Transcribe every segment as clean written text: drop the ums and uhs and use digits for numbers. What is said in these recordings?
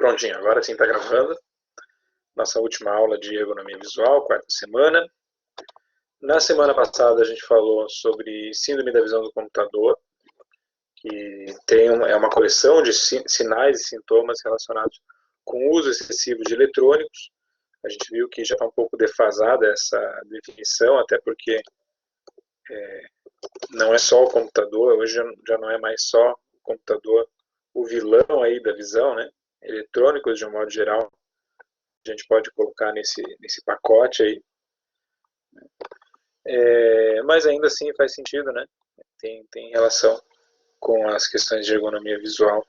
Prontinho, agora sim está gravando. Nossa última aula de ergonomia visual, quarta semana. Na semana passada a gente falou sobre síndrome da visão do computador, que é uma coleção de sinais e sintomas relacionados com o uso excessivo de eletrônicos. A gente viu que já está um pouco defasada essa definição, até porque não é só o computador, hoje já não é mais só o computador o vilão aí da visão, né? Eletrônicos, de um modo geral, a gente pode colocar nesse pacote aí. Mas ainda assim faz sentido, né? Tem relação com as questões de ergonomia visual.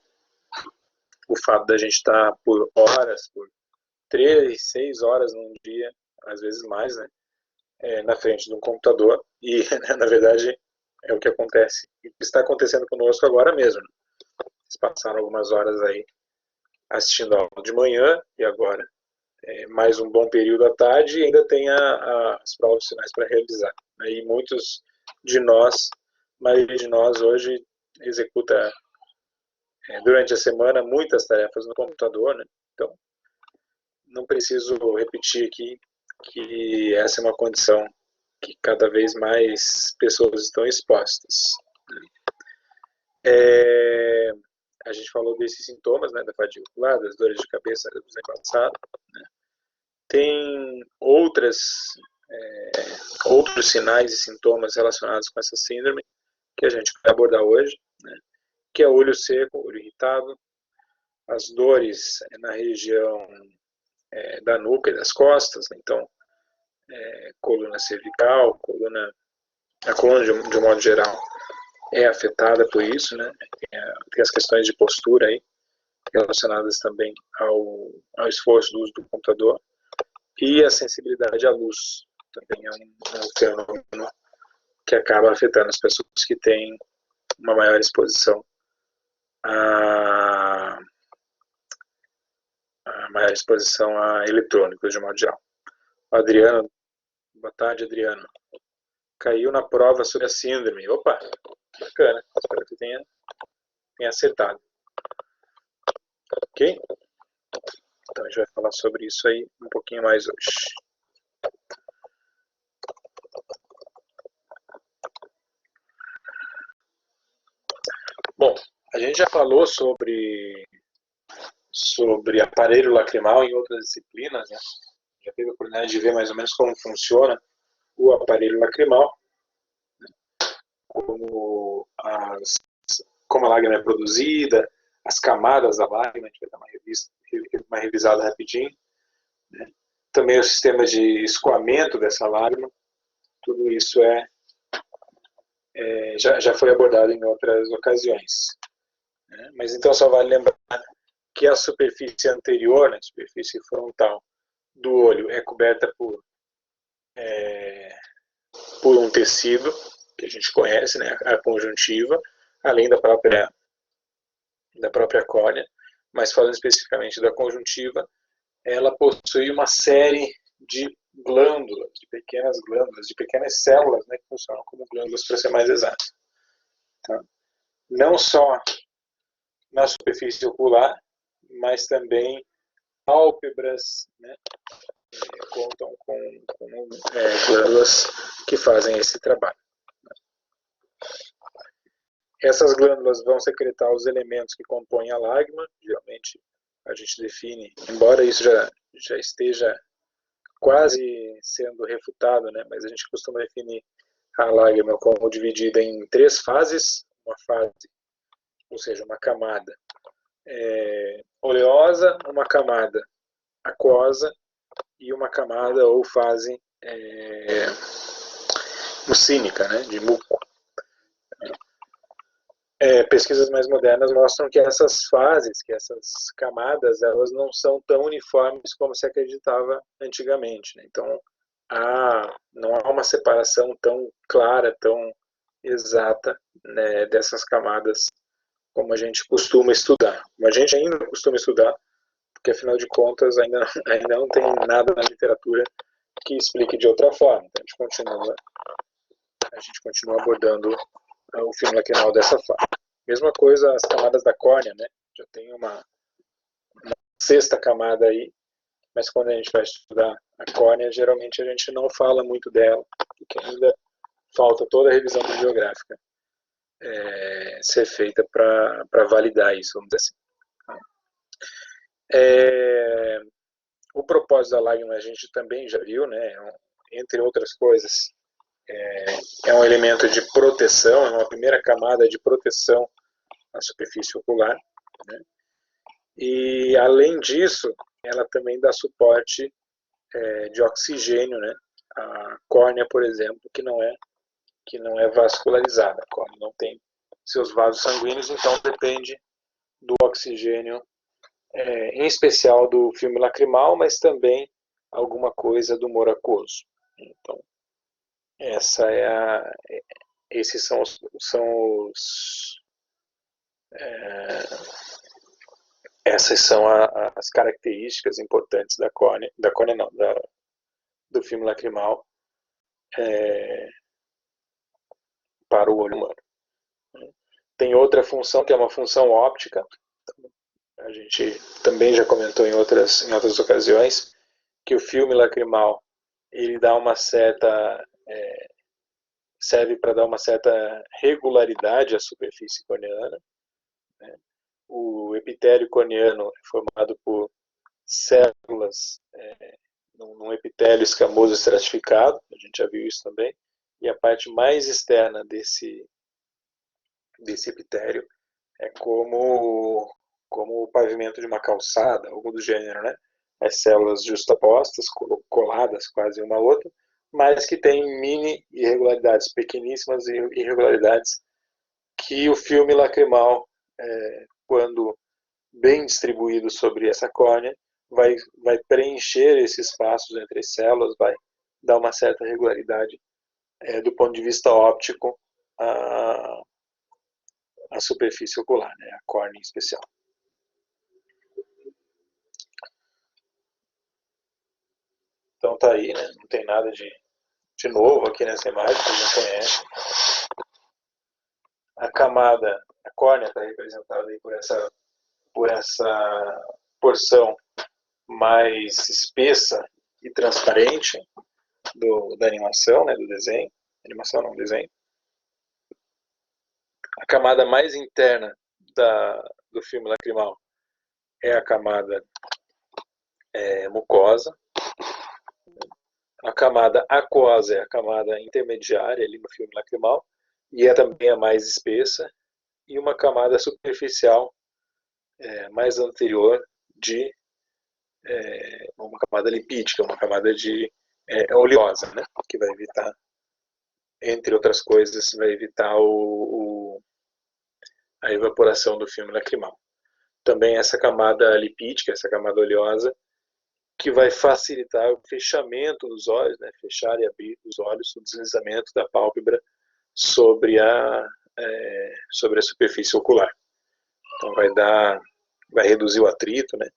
O fato da gente estar por horas, por 3, 6 horas num dia, às vezes mais, né? Na frente de um computador. E, na verdade, é o que acontece. E o que está acontecendo conosco agora mesmo. Né? Eles passaram algumas horas aí assistindo a aula de manhã e agora mais um bom período à tarde e ainda tem as provas finais para realizar. E muitos de nós, a maioria de nós hoje executa durante a semana muitas tarefas no computador, né? Então não preciso repetir aqui que essa é uma condição que cada vez mais pessoas estão expostas. A gente falou desses sintomas, né, da fadiga ocular, das dores de cabeça do passado, né? Tem outros sinais e sintomas relacionados com essa síndrome que a gente vai abordar hoje, né? Que é o olho seco, olho irritado, as dores na região da nuca e das costas, né? Então, coluna cervical, a coluna de um modo geral é afetada por isso, né? Tem as questões de postura aí, relacionadas também ao esforço do uso do computador, e a sensibilidade à luz também é um fenômeno que acaba afetando as pessoas que têm uma maior exposição a eletrônicos de modo geral. Adriano, boa tarde, Adriano. Caiu na prova sobre a síndrome. Opa, bacana. Espero que tenha acertado. Ok? Então a gente vai falar sobre isso aí um pouquinho mais hoje. Bom, a gente já falou sobre aparelho lacrimal em outras disciplinas, né? Já teve a oportunidade de ver mais ou menos como funciona o aparelho lacrimal, né? Como a lágrima é produzida, as camadas da lágrima, a gente vai dar uma revisada rapidinho, né? Também o sistema de escoamento dessa lágrima, tudo isso já foi abordado em outras ocasiões, né? Mas então só vale lembrar que a superfície anterior, né, a superfície frontal do olho, é coberta por um tecido que a gente conhece, né, a conjuntiva, além da própria córnea, mas falando especificamente da conjuntiva, ela possui uma série de glândulas, de pequenas células, né, que funcionam como glândulas, para ser mais exato. Tá? Não só na superfície ocular, mas também pálpebras, né, contam com glândulas que fazem esse trabalho. Essas glândulas vão secretar os elementos que compõem a lágrima. Geralmente a gente define, embora isso já esteja quase sendo refutado, né, mas a gente costuma definir a lágrima como dividida em 3 fases. Uma fase, ou seja, uma camada oleosa, uma camada aquosa e uma camada ou fase mucínica, né, de muco. Pesquisas mais modernas mostram que essas fases, que essas camadas, elas não são tão uniformes como se acreditava antigamente, né? Então, não há uma separação tão clara, tão exata, né, dessas camadas como a gente costuma estudar. Como a gente ainda costuma estudar, porque afinal de contas ainda não tem nada na literatura que explique de outra forma. Então, a gente continua abordando o filme lacrimal dessa forma. Mesma coisa as camadas da córnea, né? Já tem uma sexta camada aí, mas quando a gente vai estudar a córnea, geralmente a gente não fala muito dela, porque ainda falta toda a revisão bibliográfica ser feita para validar isso, vamos dizer assim. O propósito da lágrima a gente também já viu, né? Entre outras coisas, é um elemento de proteção, é uma primeira camada de proteção na superfície ocular, né? E além disso, ela também dá suporte de oxigênio, né? A córnea, por exemplo, que não é vascularizada, a córnea não tem seus vasos sanguíneos, então depende do oxigênio, em especial do filme lacrimal, mas também alguma coisa do humor aquoso. Então, esses são essas são as características importantes da córnea não, do filme lacrimal para o olho humano. Tem outra função, que é uma função óptica. A gente também já comentou em outras ocasiões que o filme lacrimal ele dá uma certa serve para dar uma certa regularidade à superfície corneana, né? O epitélio corneano é formado por células num epitélio escamoso estratificado, a gente já viu isso também, e a parte mais externa desse epitélio é como o pavimento de uma calçada, algo do gênero, né? As células justapostas, coladas quase uma à outra, mas que tem mini irregularidades, pequeníssimas irregularidades, que o filme lacrimal, quando bem distribuído sobre essa córnea, vai preencher esses espaços entre as células, vai dar uma certa regularidade do ponto de vista óptico à superfície ocular, né? A córnea em especial. Então tá aí, né? Não tem nada de novo aqui nessa imagem, que a gente conhece. A córnea está representada aí por essa porção mais espessa e transparente da animação, né, do desenho. Animação não, desenho. A camada mais interna do filme lacrimal é a camada mucosa. A camada aquosa é a camada intermediária ali no filme lacrimal e é também a mais espessa, e uma camada superficial mais anterior de uma camada lipídica, uma camada de oleosa, né, que vai evitar, entre outras coisas, vai evitar a evaporação do filme lacrimal. Também essa camada lipídica, essa camada oleosa, que vai facilitar o fechamento dos olhos, né, fechar e abrir os olhos, o deslizamento da pálpebra sobre a superfície ocular. Então vai reduzir o atrito, né,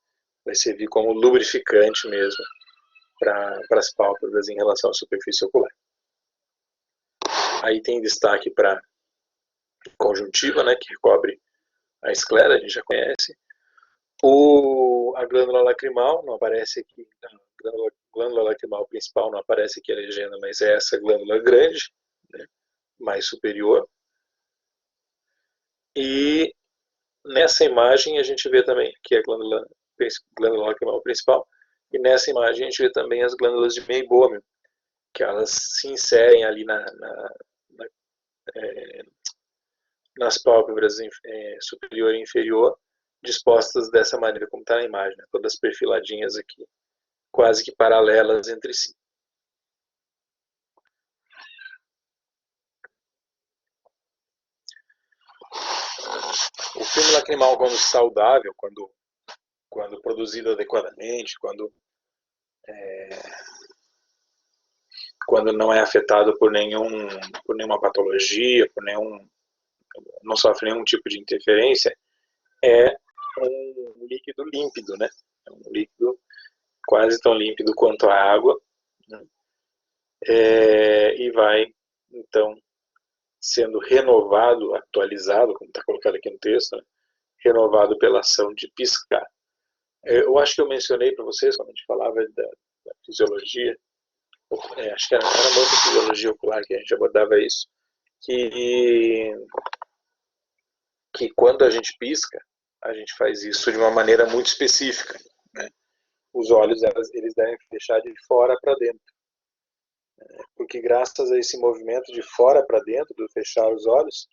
vai servir como lubrificante mesmo para as pálpebras em relação à superfície ocular. Aí tem destaque para conjuntiva, né, que recobre a esclera, a gente já conhece. A glândula lacrimal não aparece aqui, a glândula lacrimal principal não aparece aqui a legenda, mas é essa glândula grande, né, mais superior. E nessa imagem a gente vê também que a glândula lacrimal principal, e nessa imagem a gente vê também as glândulas de meibômio, que elas se inserem ali nas pálpebras superior e inferior, dispostas dessa maneira como está na imagem, né? Todas perfiladinhas aqui, quase que paralelas entre si. O filme lacrimal, quando saudável, quando produzido adequadamente, quando não é afetado por nenhuma patologia, não sofre nenhum tipo de interferência, é um líquido límpido, né? É um líquido quase tão límpido quanto a água, né? E vai, então, sendo renovado, atualizado, como está colocado aqui no texto, né? Renovado pela ação de piscar. Eu acho que eu mencionei para vocês, quando a gente falava da fisiologia, acho que era uma outra fisiologia ocular que a gente abordava isso, que, que quando a gente pisca, a gente faz isso de uma maneira muito específica, né? Os olhos, eles devem fechar de fora para dentro, porque graças a esse movimento de fora para dentro, do fechar os olhos,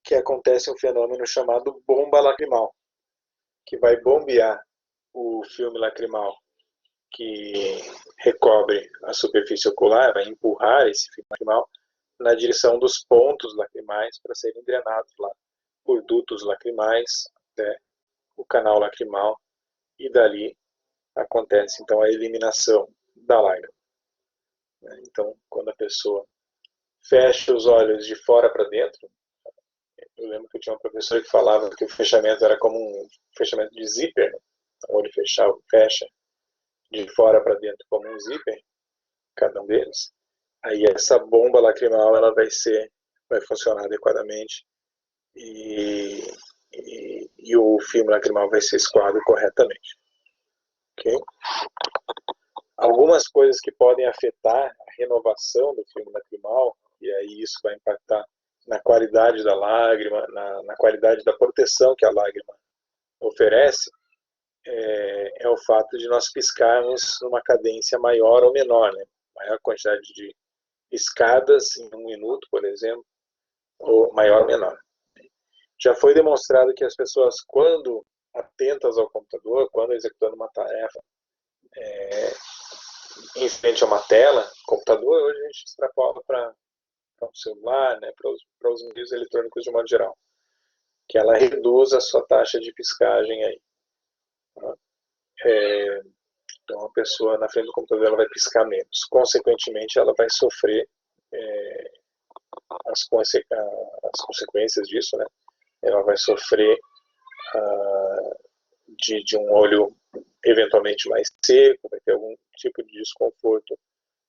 que acontece um fenômeno chamado bomba lacrimal, que vai bombear o filme lacrimal que recobre a superfície ocular, vai empurrar esse filme lacrimal na direção dos pontos lacrimais para serem drenados lá por dutos lacrimais até o canal lacrimal, e dali acontece então a eliminação da lágrima. Então, quando a pessoa fecha os olhos de fora para dentro, eu lembro que eu tinha uma professora que falava que o fechamento era como um fechamento de zíper, né? O olho fecha de fora para dentro como um zíper, cada um deles. Aí essa bomba lacrimal ela vai funcionar adequadamente e o filme lacrimal vai ser escoado corretamente. Okay? Algumas coisas que podem afetar a renovação do filme lacrimal, e aí isso vai impactar na qualidade da lágrima, na qualidade da proteção que a lágrima oferece, é o fato de nós piscarmos numa cadência maior ou menor, né? Maior quantidade de piscadas em um minuto, por exemplo, ou maior ou menor. Já foi demonstrado que as pessoas, quando atentas ao computador, quando executando uma tarefa em frente a uma tela, computador, hoje a gente extrapola para um celular, né, para os meios eletrônicos de modo geral, que ela reduz a sua taxa de piscagem aí. Então, a pessoa na frente do computador ela vai piscar menos. Consequentemente, ela vai sofrer as consequências disso, né? Ela vai sofrer de um olho eventualmente mais seco, vai ter algum tipo de desconforto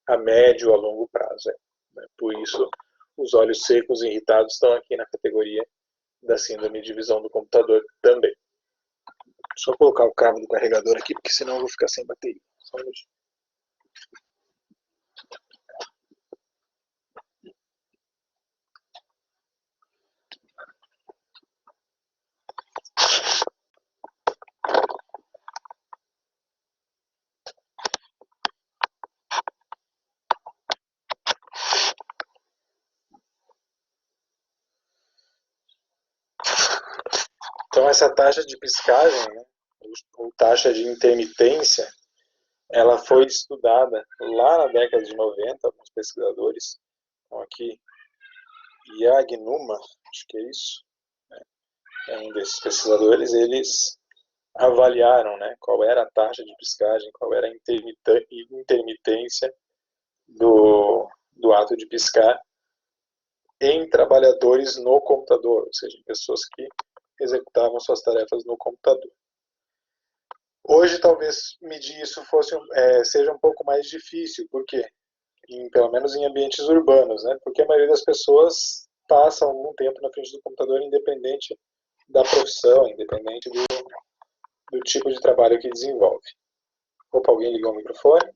a médio ou a longo prazo. Né? Por isso, os olhos secos e irritados estão aqui na categoria da síndrome de visão do computador também. Só colocar o cabo do carregador aqui, porque senão eu vou ficar sem bateria. Só um minutinho. Então, essa taxa de piscagem, né, ou taxa de intermitência, ela foi estudada lá na década de 90, alguns pesquisadores, então aqui, Yagnuma, acho que é isso, né, é um desses pesquisadores, eles avaliaram, né, qual era a taxa de piscagem, qual era a intermitência do ato de piscar em trabalhadores no computador, ou seja, pessoas que executavam suas tarefas no computador. Hoje, talvez medir isso seja um pouco mais difícil, porque pelo menos em ambientes urbanos, né? Porque a maioria das pessoas passa algum tempo na frente do computador, independente da profissão, independente do tipo de trabalho que desenvolve. Opa, alguém ligou o microfone?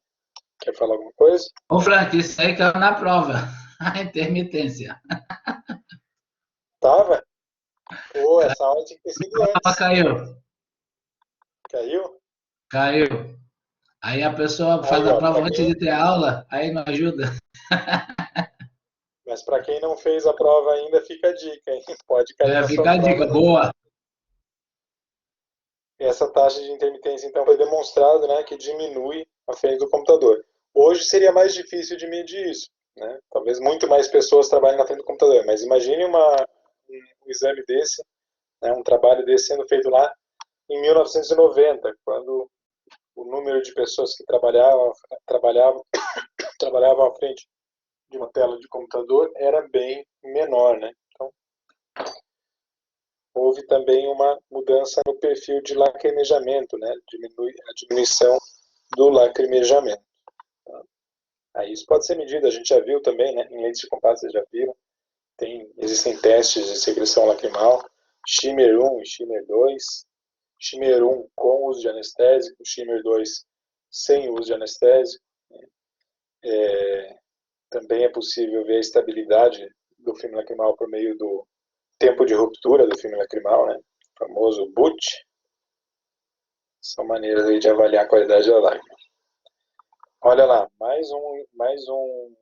Quer falar alguma coisa? Ô, Frank, isso aí caiu na prova. A intermitência. Tava? Pô, essa aula tinha que ter sido A antes. caiu. Caiu? Caiu. Aí a pessoa faz Aí, a ó, prova antes de ter aula, aí não ajuda. mas para quem não fez a prova ainda, fica a dica, hein? Pode cair na sua Fica a dica prova. boa. Essa taxa de intermitência, então, foi demonstrado, né, que diminui a frente do computador. Hoje seria mais difícil de medir isso, né? Talvez muito mais pessoas trabalhem na frente do computador, mas imagine um exame desse, né, um trabalho desse sendo feito lá em 1990, quando o número de pessoas que trabalhavam à frente de uma tela de computador era bem menor, né? Então, houve também uma mudança no perfil de lacrimejamento, né? A diminuição do lacrimejamento. Tá? Aí isso pode ser medido, a gente já viu também, né? Em lentes de compasso, vocês já viram. Existem testes de secreção lacrimal, Shimmer 1 e Shimmer 2. Shimmer 1 com uso de anestésico, Shimmer 2 sem uso de anestésico. Também é possível ver a estabilidade do filme lacrimal por meio do tempo de ruptura do filme lacrimal, né? O famoso BUT. São maneiras aí de avaliar a qualidade da lágrima. Olha lá, mais um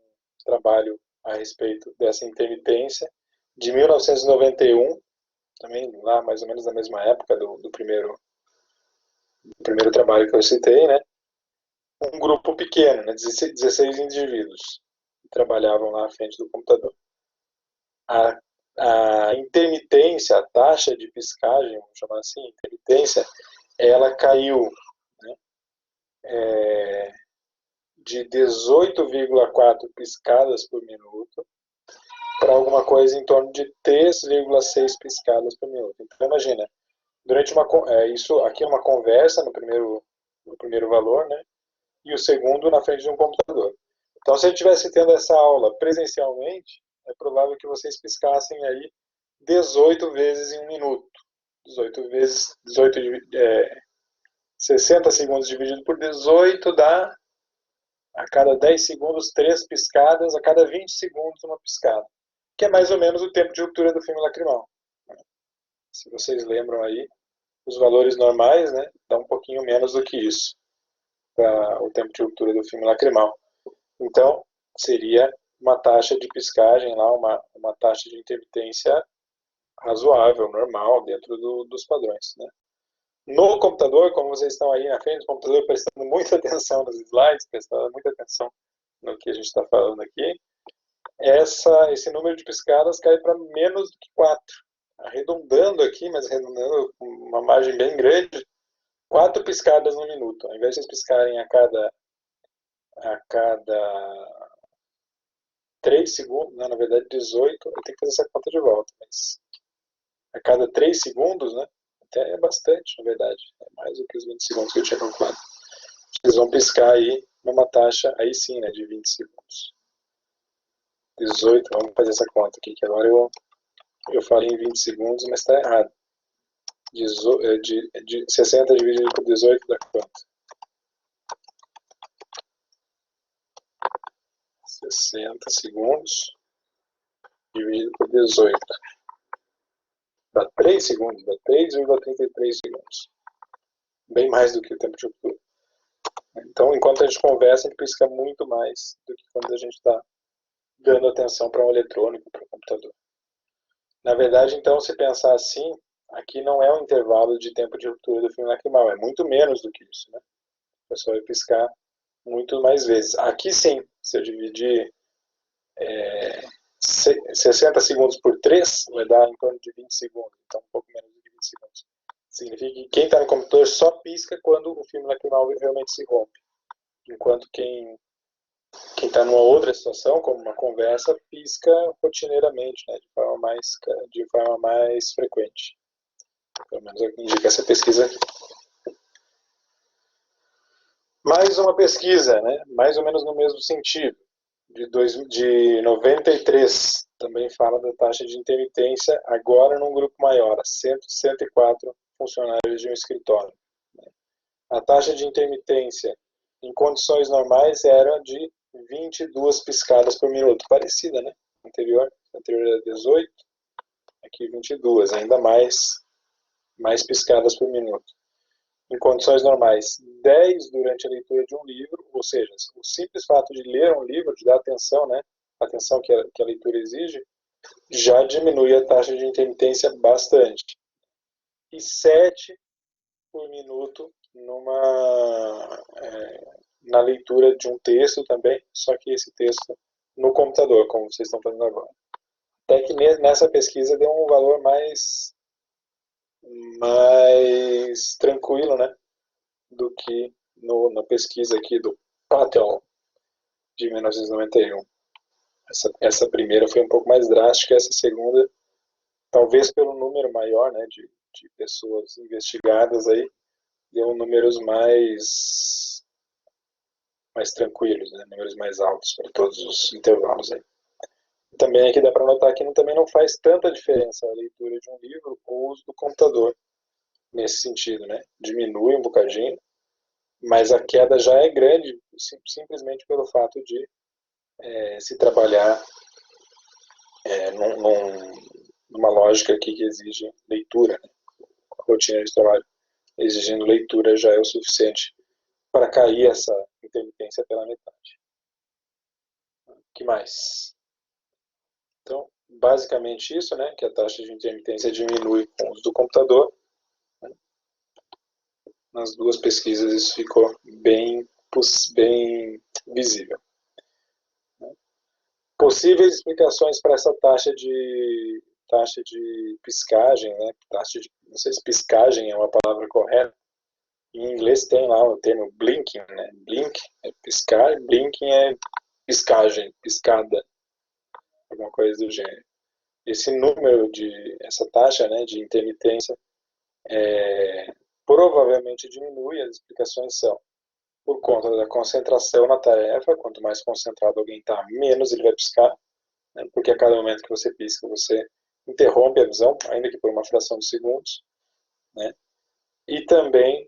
trabalho a respeito dessa intermitência, de 1991, também lá mais ou menos na mesma época do primeiro trabalho que eu citei, né? Um grupo pequeno, né? 16 indivíduos que trabalhavam lá à frente do computador. A intermitência, a taxa de piscagem, vamos chamar assim, intermitência, ela caiu, né, de 18,4 piscadas por minuto para alguma coisa em torno de 3,6 piscadas por minuto. Então, imagina, durante isso aqui é uma conversa no primeiro valor, né, e o segundo na frente de um computador. Então, se eu estivesse tendo essa aula presencialmente, é provável que vocês piscassem aí 18 vezes em um minuto. 60 segundos dividido por 18 dá, a cada 10 segundos, 3 piscadas, a cada 20 segundos, uma piscada. Que é mais ou menos o tempo de ruptura do filme lacrimal. Se vocês lembram aí, os valores normais, né, dá um pouquinho menos do que isso, para o tempo de ruptura do filme lacrimal. Então, seria uma taxa de piscagem lá, uma taxa de intermitência razoável, normal, dentro dos padrões, né? No computador, como vocês estão aí na frente do computador, prestando muita atenção nos slides, prestando muita atenção no que a gente está falando aqui, esse número de piscadas cai para menos do que 4. Arredondando aqui, mas arredondando com uma margem bem grande, 4 piscadas no minuto. Ao invés de vocês piscarem a cada 3 segundos, não, na verdade 18, eu tenho que fazer essa conta de volta, mas a cada 3 segundos, né? Até é bastante, na verdade. É mais do que os 20 segundos que eu tinha calculado. Vocês vão piscar aí numa taxa, aí sim, né, de 20 segundos. 18, vamos fazer essa conta aqui, que agora eu falei em 20 segundos, mas está errado. 60 dividido por 18 dá quanto? 60 segundos dividido por 18. Dá 3 segundos, dá 3,33 segundos. Bem mais do que o tempo de ruptura. Então, enquanto a gente conversa, a gente pisca muito mais do que quando a gente está dando atenção para um eletrônico, para um computador. Na verdade, então, se pensar assim, aqui não é um intervalo de tempo de ruptura do filme lacrimal, é muito menos do que isso, né? O pessoal vai piscar muito mais vezes. Aqui sim, se eu dividir 60 segundos por 3, vai dar em torno de 20 segundos, então um pouco menos de 20 segundos. Significa que quem está no computador só pisca quando o filme lacrimal realmente se rompe, enquanto quem está numa outra situação, como uma conversa, pisca rotineiramente, né, de forma mais frequente. Pelo menos é o que indica essa pesquisa aqui. Mais uma pesquisa, né, mais ou menos no mesmo sentido, de 93, também fala da taxa de intermitência, agora num grupo maior, 104 funcionários de um escritório. A taxa de intermitência em condições normais era de 22 piscadas por minuto, parecida, né? Anterior era 18, aqui 22, ainda mais piscadas por minuto. Em condições normais, 10 durante a leitura de um livro, ou seja, o simples fato de ler um livro, de dar atenção, né? A atenção que a leitura exige, já diminui a taxa de intermitência bastante. E 7 por minuto na leitura de um texto também, só que esse texto no computador, como vocês estão fazendo agora. Até que nessa pesquisa deu um valor mais tranquilo, né, do que na pesquisa aqui do Patel, de 1991. Essa primeira foi um pouco mais drástica, essa segunda, talvez pelo número maior, né, de pessoas investigadas aí, deu números mais tranquilos, né? Números mais altos para todos os intervalos aí. Também aqui dá para notar que também não faz tanta diferença a leitura de um livro ou o uso do computador. nesse sentido, né? Diminui um bocadinho, mas a queda já é grande simplesmente pelo fato de se trabalhar numa lógica aqui que exige leitura, né? A rotina de trabalho exigindo leitura já é o suficiente para cair essa intermitência pela metade. O que mais? Então, basicamente isso, né, que a taxa de intermitência diminui com o uso do computador. Nas duas pesquisas isso ficou bem visível. Possíveis explicações para essa taxa de piscagem, né? Não sei se piscagem é uma palavra correta. Em inglês tem lá o termo blinking, né? Blink é piscar, blinking é piscagem, piscada, alguma coisa do gênero. Essa taxa, né, de intermitência provavelmente diminui. As explicações são por conta da concentração na tarefa. Quanto mais concentrado alguém está, menos ele vai piscar, né, porque a cada momento que você pisca, você interrompe a visão, ainda que por uma fração de segundos, né? E também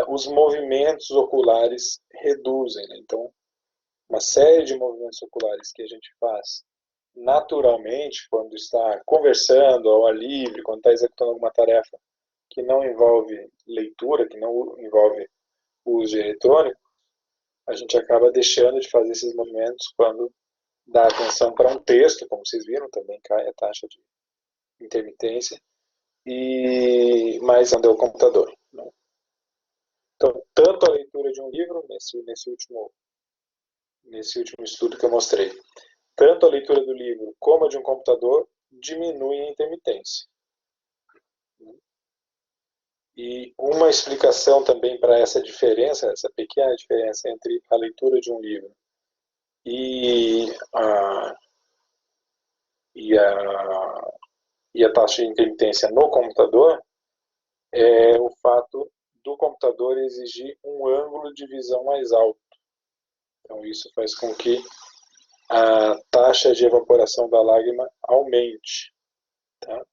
os movimentos oculares reduzem, né? Então, uma série de movimentos oculares que a gente faz naturalmente quando está conversando ao ar livre, quando está executando alguma tarefa que não envolve leitura, que não envolve o uso de eletrônico, a gente acaba deixando de fazer esses movimentos quando dá atenção para um texto, como vocês viram, também cai a taxa de intermitência, mas não deu o computador. Né? Então, tanto a leitura de um livro, nesse último estudo que eu mostrei, tanto a leitura do livro como a de um computador diminuem a intermitência. E uma explicação também para essa diferença, essa pequena diferença entre a leitura de um livro e a taxa de intermitência no computador, é o fato do computador exigir um ângulo de visão mais alto. Então isso faz com que a taxa de evaporação da lágrima aumente. Tá?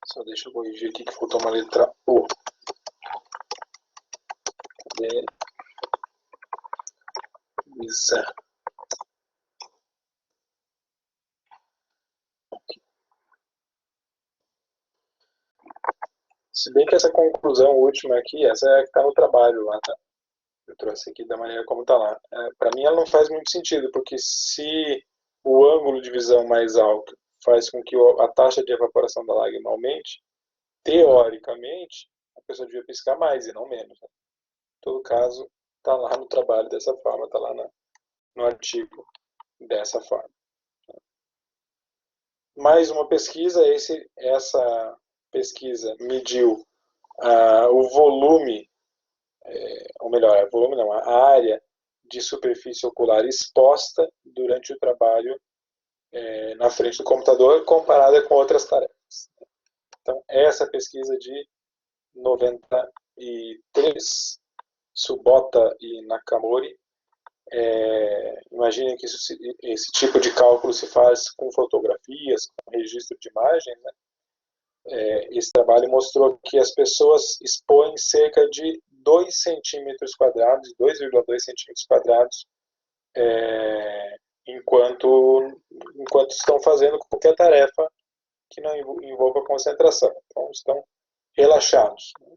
Só deixa eu corrigir aqui que faltou uma letra O. Cadê? Isso. Se bem que essa conclusão última aqui, essa é a que está no trabalho lá, tá? Eu trouxe aqui da maneira como está lá. Para mim ela não faz muito sentido, porque se o ângulo de visão mais alto faz com que a taxa de evaporação da lágrima aumente, teoricamente, a pessoa devia piscar mais e não menos. Né? Em todo caso, está lá no trabalho dessa forma, está lá no artigo dessa forma. Mais uma pesquisa, essa pesquisa mediu o volume, ou melhor, o volume não, a área de superfície ocular exposta durante o trabalho na frente do computador comparada com outras tarefas. Então, essa pesquisa de 93, Subota e Nakamori, imaginem que esse tipo de cálculo se faz com fotografias, com registro de imagens, né? Esse trabalho mostrou que as pessoas expõem cerca de 2 centímetros quadrados, 2,2 centímetros quadrados, enquanto estão fazendo qualquer tarefa que não envolva concentração. Então, estão relaxados. Então,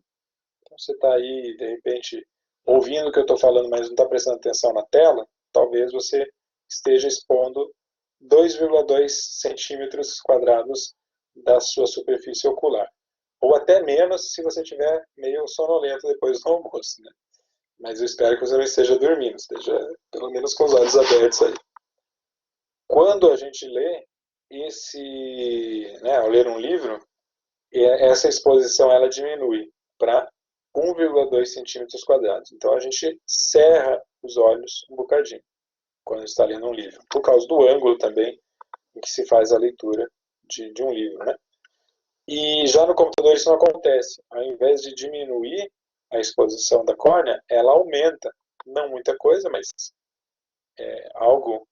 você está aí, de repente, ouvindo o que eu estou falando, mas não está prestando atenção na tela, talvez você esteja expondo 2,2 centímetros quadrados da sua superfície ocular. Ou até menos se você estiver meio sonolento depois do almoço. Né? Mas eu espero que você não esteja dormindo, esteja pelo menos com os olhos abertos aí. Quando a gente lê ao ler um livro, essa exposição ela diminui para 1,2 centímetros quadrados. Então a gente cerra os olhos um bocadinho quando está lendo um livro, por causa do ângulo também em que se faz a leitura de um livro, né? E já no computador isso não acontece. Ao invés de diminuir a exposição da córnea, ela aumenta. Não muita coisa, mas algo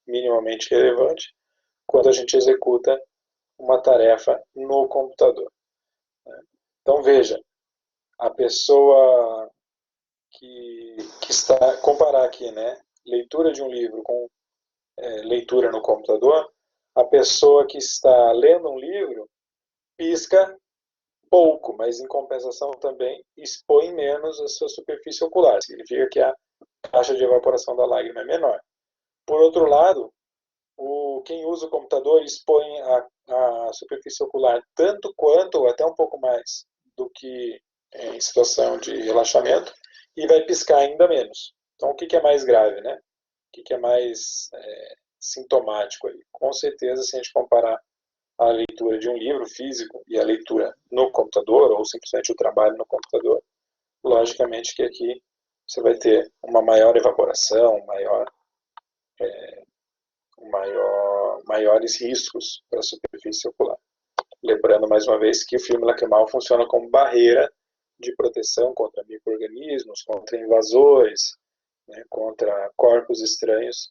minimamente relevante quando a gente executa uma tarefa no computador. Então, veja, a pessoa que está, comparar aqui, né, leitura de um livro com leitura no computador, a pessoa que está lendo um livro pisca pouco, mas em compensação também expõe menos a sua superfície ocular. Significa que a taxa de evaporação da lágrima é menor. Por outro lado, quem usa o computador expõe a superfície ocular tanto quanto, ou até um pouco mais, do que em situação de relaxamento, e vai piscar ainda menos. Então, o que é mais grave, né? O que é mais sintomático aí? Com certeza, se a gente comparar a leitura de um livro físico e a leitura no computador, ou simplesmente o trabalho no computador, logicamente que aqui você vai ter uma maior evaporação, maiores riscos para a superfície ocular. Lembrando mais uma vez que o filme lacrimal funciona como barreira de proteção contra micro-organismos, contra invasores, né, contra corpos estranhos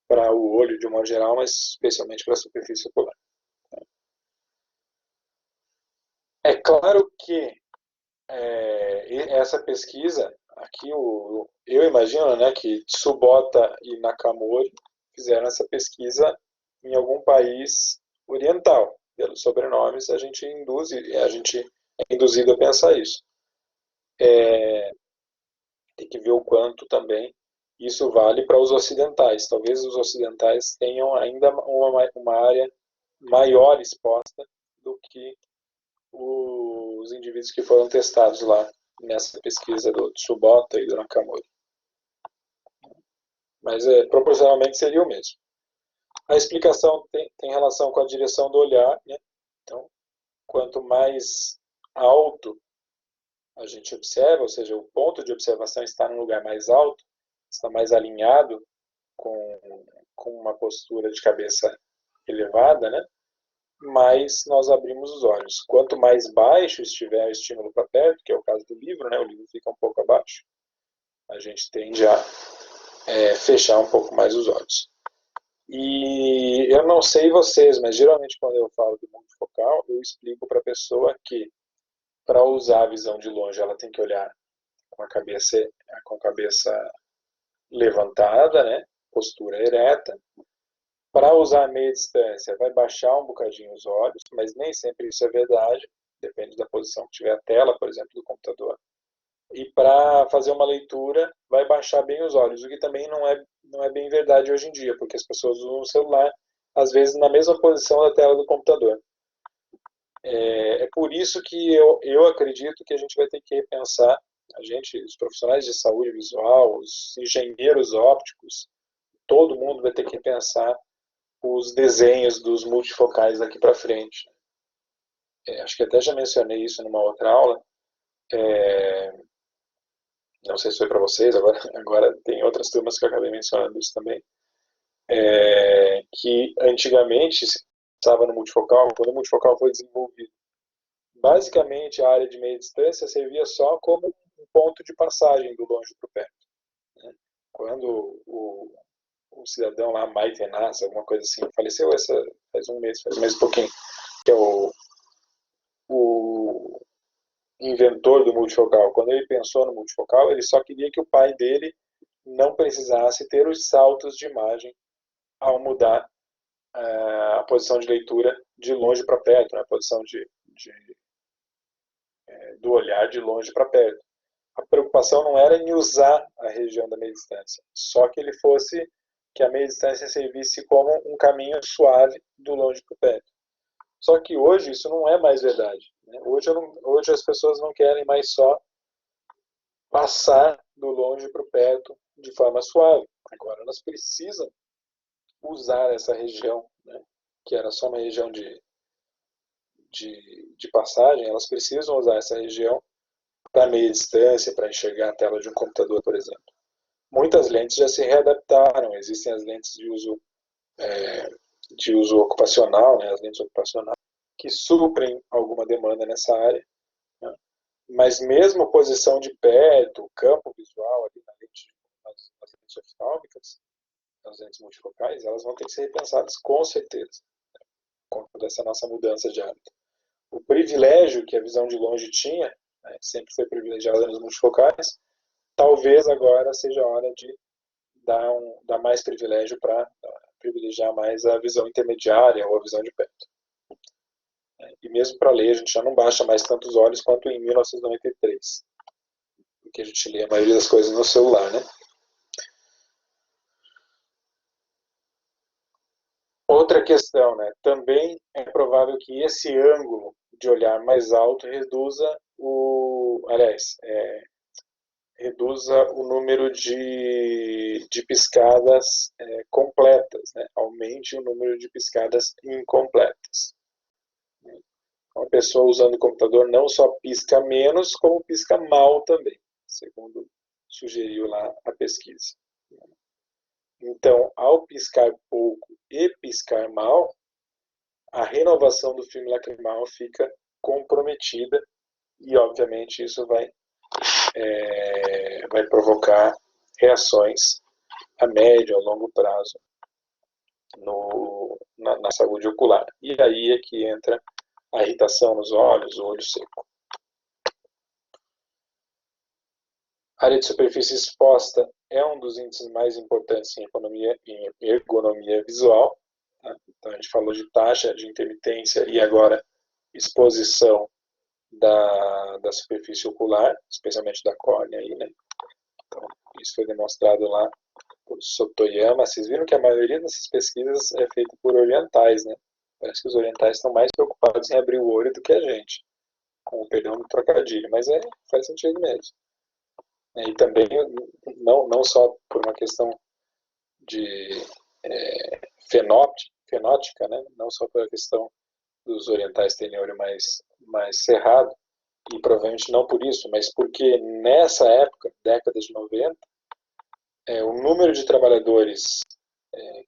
para o olho de um modo geral, mas especialmente para a superfície ocular. É claro que essa pesquisa, aqui eu imagino, né, que Tsubota e Nakamori fizeram essa pesquisa em algum país oriental. Pelos sobrenomes, a gente é induzido a pensar isso. Tem que ver o quanto também isso vale para os ocidentais. Talvez os ocidentais tenham ainda uma área maior exposta do que os indivíduos que foram testados lá nessa pesquisa do Tsubota e do Nakamori. Mas proporcionalmente seria o mesmo. A explicação tem relação com a direção do olhar, né? Então, quanto mais alto a gente observa, ou seja, o ponto de observação está num lugar mais alto, está mais alinhado com uma postura de cabeça elevada, né? Mais nós abrimos os olhos. Quanto mais baixo estiver o estímulo para perto, que é o caso do livro, né? O livro fica um pouco abaixo, a gente tende a fechar um pouco mais os olhos. E eu não sei vocês, mas geralmente quando eu falo de multifocal, eu explico para a pessoa que para usar a visão de longe ela tem que olhar com a cabeça levantada, né? Postura ereta. Para usar a meia distância, vai baixar um bocadinho os olhos, mas nem sempre isso é verdade, depende da posição que tiver a tela, por exemplo, do computador. E para fazer uma leitura, vai baixar bem os olhos, o que também não é bem verdade hoje em dia, porque as pessoas usam o celular, às vezes, na mesma posição da tela do computador. É por isso que eu acredito que a gente vai ter que repensar, os profissionais de saúde visual, os engenheiros ópticos, todo mundo vai ter que repensar os desenhos dos multifocais daqui para frente. Acho que até já mencionei isso numa outra aula. Não sei se foi para vocês, agora tem outras turmas que eu acabei mencionando isso também. Que antigamente se pensava no multifocal, quando o multifocal foi desenvolvido, basicamente a área de meia distância servia só como um ponto de passagem do longe para o perto. Né? Quando o cidadão lá, Maitenaz, alguma coisa assim, faleceu faz um mês e pouquinho, que é o inventor do multifocal. Quando ele pensou no multifocal, ele só queria que o pai dele não precisasse ter os saltos de imagem ao mudar a posição de leitura de longe para perto, né? A posição do olhar de longe para perto. A preocupação não era em usar a região da meia distância, só que a meia distância servisse como um caminho suave do longe para o perto. Só que hoje isso não é mais verdade. Né? Hoje as pessoas não querem mais só passar do longe para o perto de forma suave. Agora elas precisam usar essa região, né, que era só uma região de passagem, elas precisam usar essa região para meia distância, para enxergar a tela de um computador, por exemplo. Muitas lentes já se readaptaram, existem as lentes de uso ocupacional, né, as lentes ocupacionais, que suprem alguma demanda nessa área, né? Mas mesmo posição de perto, campo visual ali nas lentes oftálmicas, as lentes multifocais, elas vão ter que ser repensadas com certeza. O computador dessa nossa mudança de hábito. O privilégio que a visão de longe tinha, né, sempre foi privilegiada nos multifocais, talvez agora seja a hora de dar mais privilégio para privilegiar mais a visão intermediária ou a visão de perto. E mesmo para ler, a gente já não baixa mais tantos olhos quanto em 1993, porque a gente lê a maioria das coisas no celular, né? Outra questão, né? Também é provável que esse ângulo de olhar mais alto reduza o número de piscadas completas, né? Aumente o número de piscadas incompletas. Uma pessoa usando o computador não só pisca menos, como pisca mal também, segundo sugeriu lá a pesquisa. Então, ao piscar pouco e piscar mal, a renovação do filme lacrimal fica comprometida e, obviamente, isso vai provocar reações a médio, a longo prazo na saúde ocular. E aí é que entra a irritação nos olhos, o olho seco. A área de superfície exposta é um dos índices mais importantes em ergonomia visual. Tá? Então a gente falou de taxa de intermitência e agora exposição da superfície ocular, especialmente da córnea. Aí, né? Então, isso foi demonstrado lá por Sotoyama. Vocês viram que a maioria dessas pesquisas é feita por orientais, né? Parece que os orientais estão mais preocupados em abrir o olho do que a gente, com o perdão do trocadilho, mas faz sentido mesmo. E também, não só por uma questão de fenótica, né? Não só pela questão dos orientais terem olho mais cerrado, e provavelmente não por isso, mas porque nessa época, década de 90, o número de trabalhadores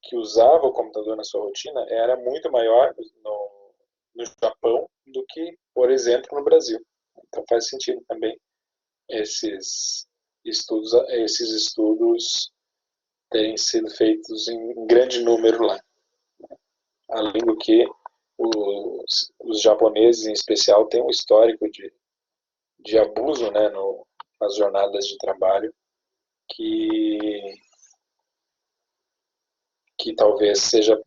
que usava o computador na sua rotina era muito maior no Japão do que, por exemplo, no Brasil. Então faz sentido também esses estudos terem sido feitos em grande número lá. Além do que os japoneses, em especial, têm um histórico de abuso, né, nas jornadas de trabalho que talvez seja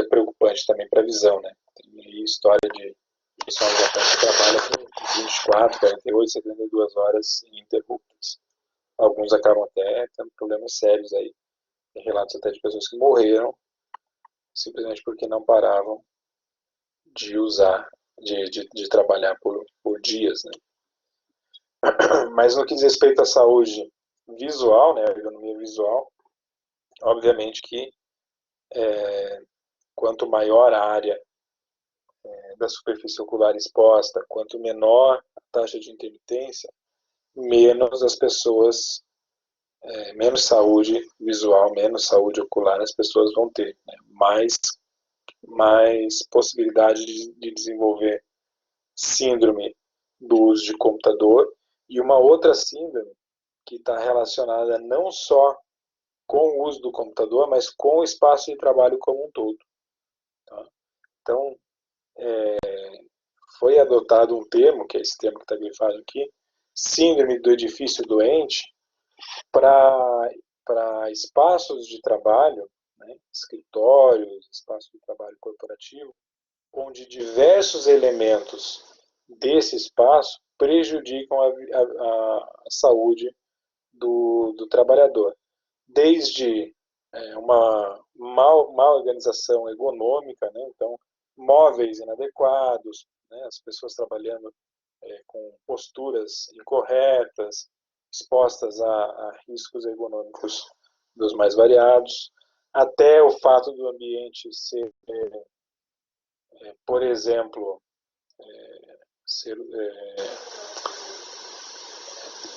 preocupante também para a visão, né? Tem história de pessoal no Japão que trabalha com 24, 48, 72 horas ininterruptas. Alguns acabam até tendo problemas sérios aí. Tem relatos até de pessoas que morreram simplesmente porque não paravam de usar, de trabalhar por dias, né? Mas no que diz respeito à saúde visual, né, a ergonomia visual, obviamente que quanto maior a área da superfície ocular exposta, quanto menor a taxa de intermitência, menos as pessoas, menos saúde visual, menos saúde ocular as pessoas vão ter, né? mais possibilidade de desenvolver síndrome do uso de computador e uma outra síndrome que está relacionada não só com o uso do computador, mas com o espaço de trabalho como um todo. Tá? Então, foi adotado um termo, que é esse termo que está grifado aqui, síndrome do edifício doente, para espaços de trabalho, né, escritórios, espaços de trabalho corporativo, onde diversos elementos desse espaço prejudicam a saúde do trabalhador. Desde uma má organização ergonômica, né, então móveis inadequados, né, as pessoas trabalhando com posturas incorretas, expostas a riscos ergonômicos dos mais variados, até o fato do ambiente ser, por exemplo,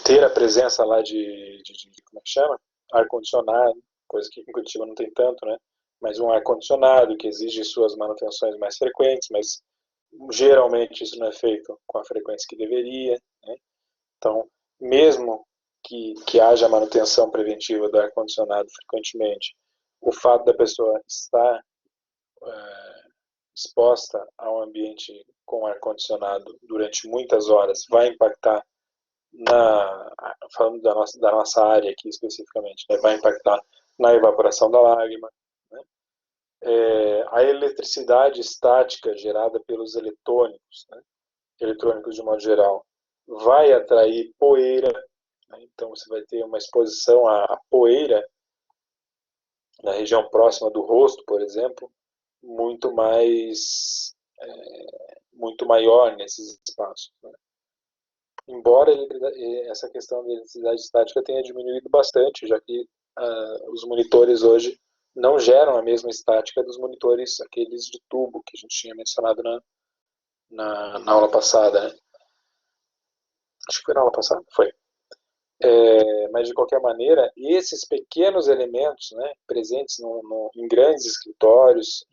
ter a presença lá de como é que chama? Ar-condicionado, coisa que em Curitiba não tem tanto, né? Mas um ar-condicionado que exige suas manutenções mais frequentes, mas geralmente isso não é feito com a frequência que deveria, né? Então, mesmo que haja manutenção preventiva do ar-condicionado frequentemente, o fato da pessoa estar exposta a um ambiente com ar-condicionado durante muitas horas vai impactar falando da nossa área aqui especificamente, né, vai impactar na evaporação da lágrima, né? A eletricidade estática gerada pelos eletrônicos, né, eletrônicos de modo geral, vai atrair poeira, né? Então você vai ter uma exposição à poeira na região próxima do rosto, por exemplo, muito maior nesses espaços, né? Embora essa questão da eletricidade estática tenha diminuído bastante, já que os monitores hoje não geram a mesma estática dos monitores, aqueles de tubo, que a gente tinha mencionado na aula passada, né? Acho que foi na aula passada, foi. Mas, de qualquer maneira, esses pequenos elementos, né, presentes em grandes escritórios,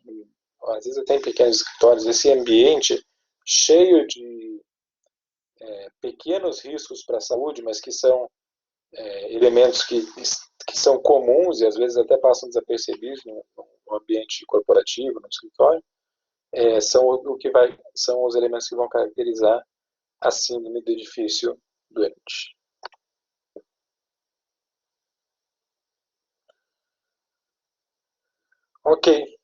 às vezes até em pequenos escritórios, esse ambiente cheio de pequenos riscos para a saúde, mas que são elementos que são comuns e às vezes até passam desapercebidos no ambiente corporativo, no escritório, são os elementos que vão caracterizar a síndrome do edifício doente. Ok.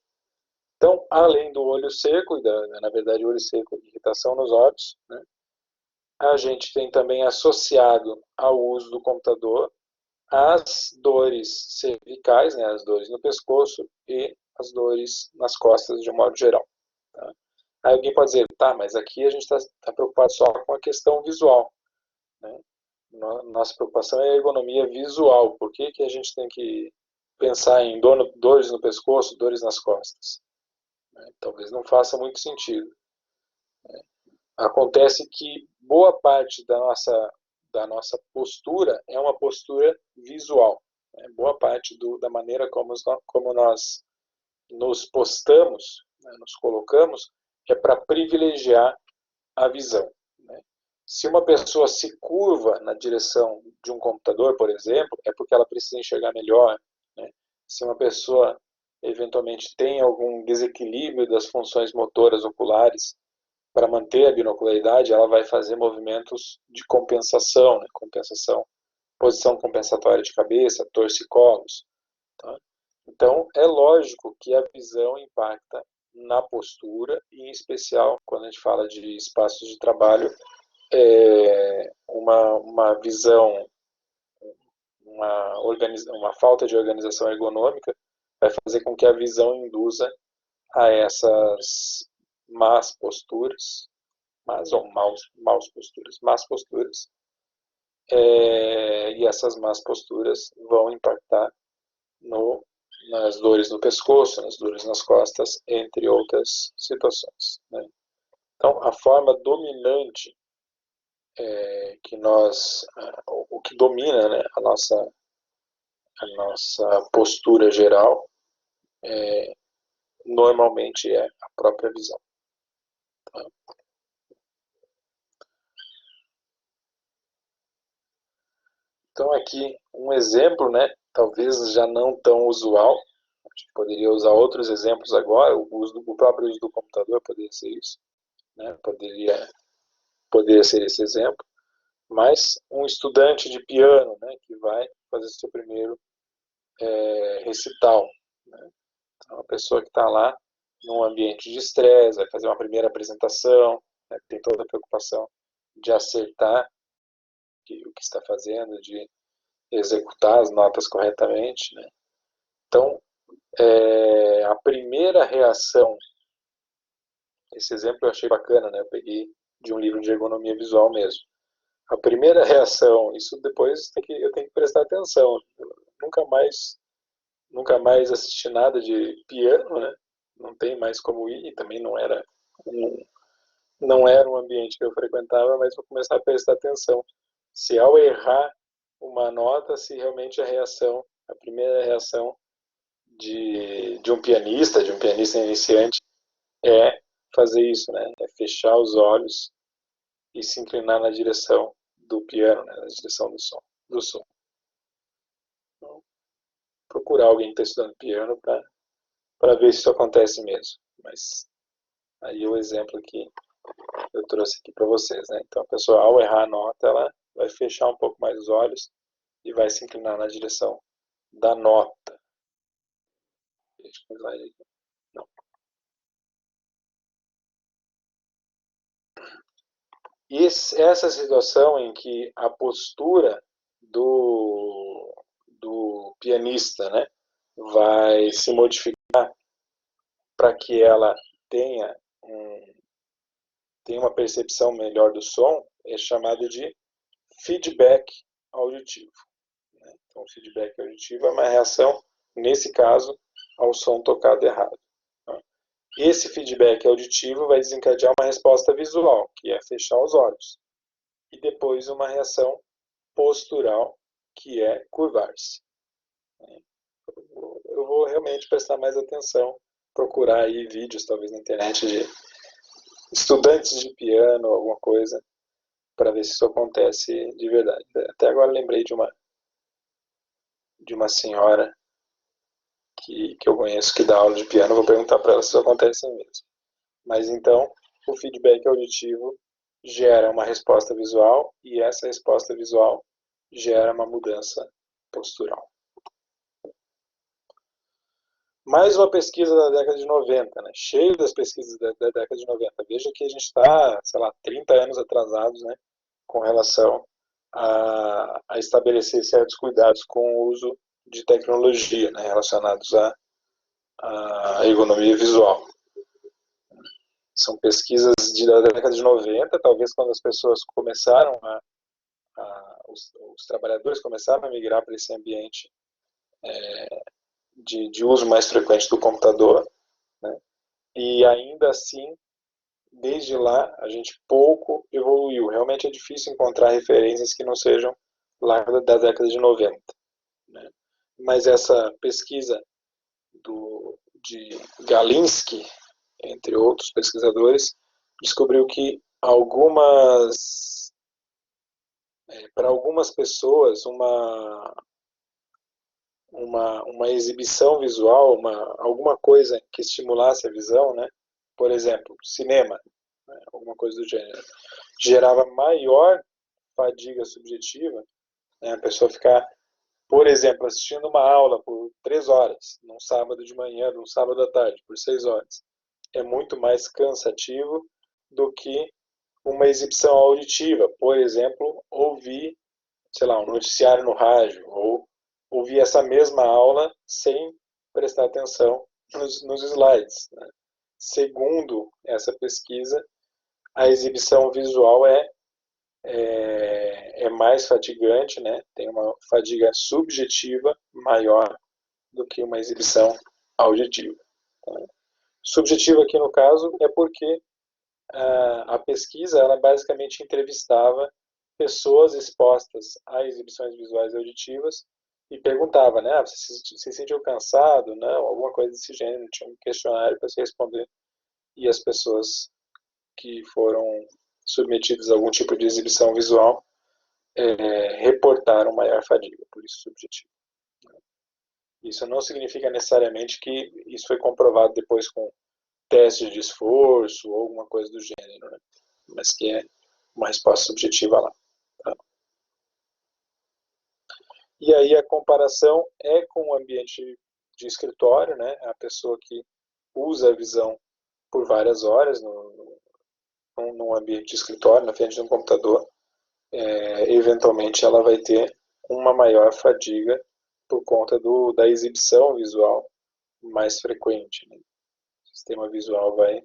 Então, além do olho seco, na verdade, olho seco e irritação nos olhos, né, a gente tem também associado ao uso do computador as dores cervicais, né, as dores no pescoço e as dores nas costas de um modo geral. Tá? Aí alguém pode dizer, tá, mas aqui a gente está preocupado só com a questão visual, né? Nossa preocupação é a ergonomia visual. Por que a gente tem que pensar em dores no pescoço, dores nas costas? Talvez não faça muito sentido. Acontece que boa parte da nossa postura é uma postura visual. Boa parte da maneira como nós nos postamos, né, nos colocamos, é para privilegiar a visão. Né? Se uma pessoa se curva na direção de um computador, por exemplo, é porque ela precisa enxergar melhor. Né? Se uma pessoa eventualmente tem algum desequilíbrio das funções motoras oculares, para manter a binocularidade, ela vai fazer movimentos de compensação, né? Compensação, posição compensatória de cabeça, torcicolos. Tá? Então, é lógico que a visão impacta na postura, e em especial quando a gente fala de espaços de trabalho, uma visão, uma falta de organização ergonômica vai fazer com que a visão induza a essas más posturas, más posturas, e essas más posturas vão impactar nas dores no pescoço, nas dores nas costas, entre outras situações. Né? Então, a forma dominante o que domina, né, a nossa postura geral, normalmente é a própria visão. Tá? Então, aqui um exemplo, né, talvez já não tão usual. A gente poderia usar outros exemplos agora. O próprio uso do computador poderia ser isso, né? Poderia ser esse exemplo. Mas um estudante de piano, né, que vai fazer seu primeiro recital, né? Então, uma pessoa que está lá num ambiente de estresse, vai fazer uma primeira apresentação, né, tem toda a preocupação de acertar o que está fazendo, de executar as notas corretamente. Né? Então, a primeira reação, esse exemplo eu achei bacana, né? Eu peguei de um livro de ergonomia visual mesmo. A primeira reação, isso depois eu tenho que prestar atenção. Eu nunca mais assisti nada de piano, né? Não tem mais como ir, também não era um ambiente que eu frequentava, mas vou começar a prestar atenção. Se ao errar uma nota, se realmente a primeira reação de um pianista iniciante, é fazer isso, né? É fechar os olhos e se inclinar na direção do piano, né? Na direção do som. Então, procurar alguém que está estudando piano para ver se isso acontece mesmo. Mas Aí o exemplo que eu trouxe aqui para vocês, né? Então a pessoa, ao errar a nota, ela vai fechar um pouco mais os olhos e vai se inclinar na direção da nota. Não. E essa situação em que a postura do pianista, né, vai se modificar para que ela tenha uma percepção melhor do som, é chamado de feedback auditivo. Né? Então, o feedback auditivo é uma reação, nesse caso, ao som tocado errado. Esse feedback auditivo vai desencadear uma resposta visual, que é fechar os olhos. E depois uma reação postural, que é curvar-se. Eu vou realmente prestar mais atenção, procurar aí vídeos, talvez na internet, de estudantes de piano, alguma coisa, para ver se isso acontece de verdade. Até agora lembrei de uma senhora que eu conheço que dá aula de piano, vou perguntar para ela se isso acontece mesmo. Mas então, o feedback auditivo gera uma resposta visual e essa resposta visual gera uma mudança postural. Mais uma pesquisa da década de 90, né? Cheio das pesquisas da década de 90. Veja que a gente está, sei lá, 30 anos atrasados, né, com relação a estabelecer certos cuidados com o uso de tecnologia, né, relacionados à ergonomia visual. São pesquisas da década de 90, talvez quando as pessoas começaram os trabalhadores começaram a migrar para esse ambiente de uso mais frequente do computador, né? E ainda assim, desde lá, a gente pouco evoluiu. Realmente é difícil encontrar referências que não sejam lá da década de 90. Né? Mas essa pesquisa de Galinsky, entre outros pesquisadores, descobriu que para algumas pessoas, uma exibição visual, alguma coisa que estimulasse a visão, né? Por exemplo, cinema, né? Alguma coisa do gênero, gerava maior fadiga subjetiva, né? A pessoa ficar, por exemplo, assistindo uma aula por 3 horas, num sábado de manhã, num sábado à tarde, por 6 horas, é muito mais cansativo do que uma exibição auditiva, por exemplo, ouvir, sei lá, um noticiário no rádio, ou ouvir essa mesma aula sem prestar atenção nos slides. Né? Segundo essa pesquisa, a exibição visual é mais fatigante, né? Tem uma fadiga subjetiva maior do que uma exibição auditiva. Tá? Subjetiva aqui no caso é porque a pesquisa ela basicamente entrevistava pessoas expostas a exibições visuais e auditivas e perguntava, né, você se sentiu cansado? Não, alguma coisa desse gênero, tinha um questionário para você responder. E as pessoas que foram submetidas a algum tipo de exibição visual reportaram maior fadiga, por isso subjetivo. Isso não significa necessariamente que isso foi comprovado depois com testes de esforço ou alguma coisa do gênero, né? Mas que é uma resposta subjetiva lá. Tá? E aí a comparação é com o ambiente de escritório, né? A pessoa que usa a visão por várias horas num ambiente de escritório, na frente de um computador, eventualmente ela vai ter uma maior fadiga por conta da exibição visual mais frequente. Né? O sistema visual vai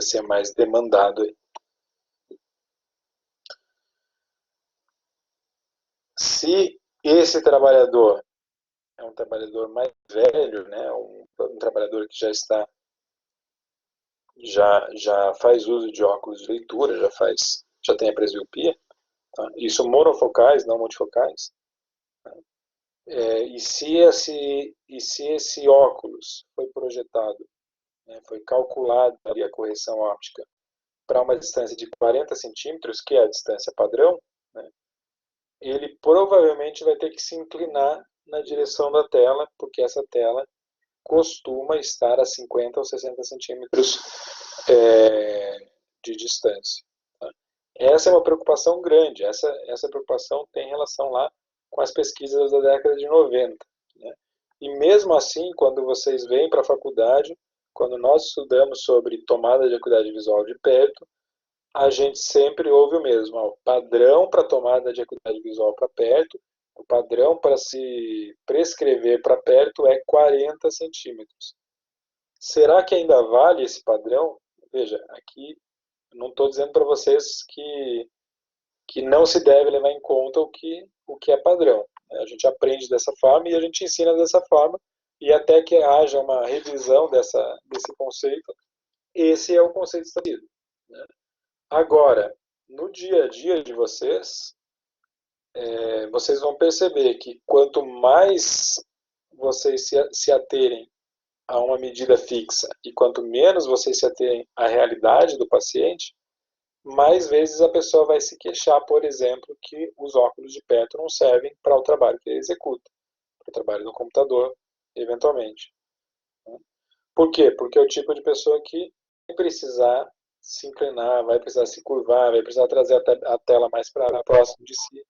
ser mais demandado aí. Se esse trabalhador é um trabalhador mais velho, né, um trabalhador que já faz uso de óculos de leitura, já tem a presbiopia, tá? Isso monofocais, não multifocais. Tá? E se esse óculos foi projetado, né, foi calculado ali a correção óptica para uma distância de 40 centímetros, que é a distância padrão, né, ele provavelmente vai ter que se inclinar na direção da tela, porque essa tela costuma estar a 50 ou 60 centímetros de distância. Tá? Essa é uma preocupação grande, essa preocupação tem relação lá com as pesquisas da década de 90. Né? E mesmo assim, quando vocês vêm para a faculdade, quando nós estudamos sobre tomada de acuidade visual de perto, a gente sempre ouve o mesmo. Ó, o padrão para tomada de acuidade visual para perto, o padrão para se prescrever para perto é 40 centímetros. Será que ainda vale esse padrão? Veja, aqui não estou dizendo para vocês que não se deve levar em conta o que é padrão. A gente aprende dessa forma e a gente ensina dessa forma, e até que haja uma revisão desse conceito, esse é o conceito estabelecido. Né? Agora, no dia a dia de vocês, vocês vão perceber que quanto mais vocês se aterem a uma medida fixa e quanto menos vocês se aterem à realidade do paciente, mais vezes a pessoa vai se queixar, por exemplo, que os óculos de perto não servem para o trabalho que ele executa, para o trabalho no computador, eventualmente. Por quê? Porque é o tipo de pessoa que vai precisar se inclinar, vai precisar se curvar, vai precisar trazer a tela mais para próximo de si.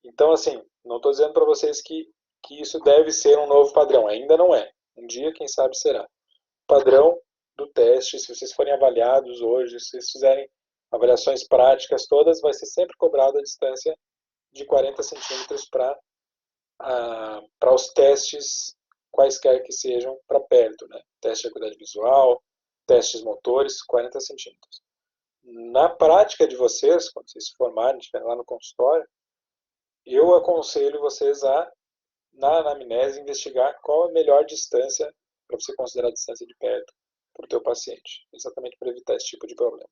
Então, assim, não estou dizendo para vocês que isso deve ser um novo padrão, ainda não é. Um dia, quem sabe, será. Padrão do teste, se vocês forem avaliados hoje, se vocês fizerem avaliações práticas todas, vai ser sempre cobrada a distância de 40 centímetros para os testes, quaisquer que sejam, para perto. Né? Teste de acuidade visual, testes motores, 40 centímetros. Na prática de vocês, quando vocês se formarem, estiverem lá no consultório, eu aconselho vocês a, na anamnese, investigar qual a melhor distância para você considerar a distância de perto para o teu paciente, exatamente para evitar esse tipo de problema.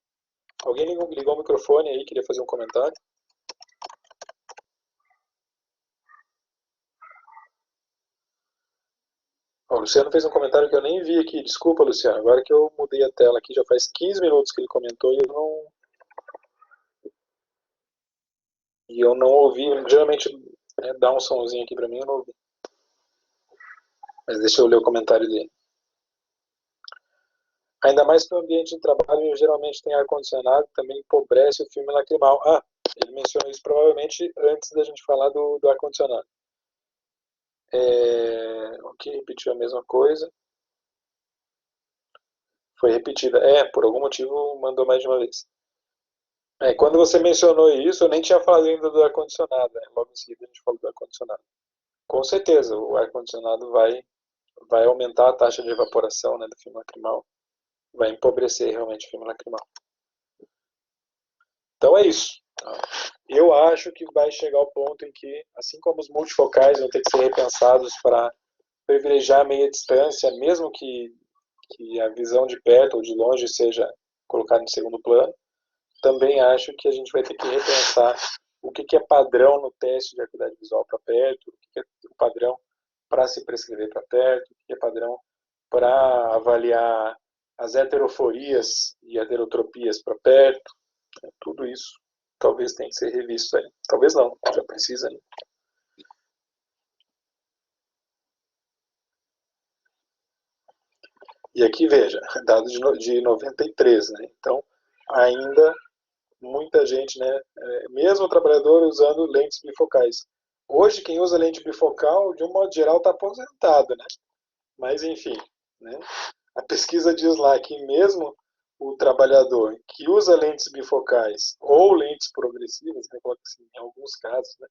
Alguém ligou o microfone aí, queria fazer um comentário? O Luciano fez um comentário que eu nem vi aqui, desculpa, Luciano, agora que eu mudei a tela aqui, já faz 15 minutos que ele comentou e eu não ouvi, geralmente dá um somzinho aqui para mim, eu não ouvi. Mas deixa eu ler o comentário dele. Ainda mais que o ambiente de trabalho geralmente tem ar-condicionado, também empobrece o filme lacrimal. Ah, ele mencionou isso provavelmente antes da gente falar do ar-condicionado. Ok, repetiu a mesma coisa. Foi repetida. Por algum motivo mandou mais de uma vez. Quando você mencionou isso, eu nem tinha falado ainda do ar-condicionado. Né? Logo em seguida a gente falou do ar-condicionado. Com certeza, o ar-condicionado vai aumentar a taxa de evaporação, né, do filme lacrimal. Vai empobrecer realmente o filme lacrimal. Então é isso. Eu acho que vai chegar ao ponto em que, assim como os multifocais vão ter que ser repensados para privilegiar a meia distância, mesmo que a visão de perto ou de longe seja colocada em segundo plano, também acho que a gente vai ter que repensar o que é padrão no teste de acuidade visual para perto, o que é o padrão para se prescrever para perto, o que é padrão para avaliar as heteroforias e heterotropias para perto. Tudo isso talvez tenha que ser revisto aí. Talvez não, já precisa. Né? E aqui veja, dados de 93, né? Então ainda muita gente, né, mesmo o trabalhador usando lentes bifocais. Hoje quem usa lente bifocal, de um modo geral, está aposentado, né? Mas enfim, né? A pesquisa diz lá que mesmo o trabalhador que usa lentes bifocais ou lentes progressivas, né, assim, em alguns casos, né,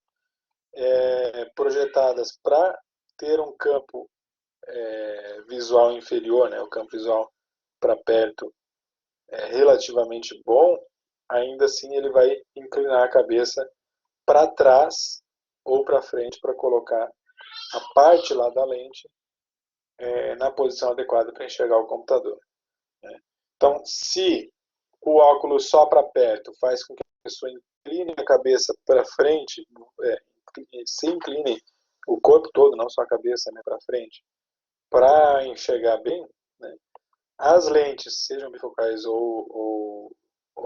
projetadas para ter um campo visual inferior, né, o campo visual para perto relativamente bom, ainda assim ele vai inclinar a cabeça para trás ou para frente para colocar a parte lá da lente na posição adequada para enxergar o computador. Né? Então, se o óculos só para perto faz com que a pessoa incline a cabeça para frente, se incline o corpo todo, não só a cabeça, né, para frente, para enxergar bem, né, as lentes, sejam bifocais ou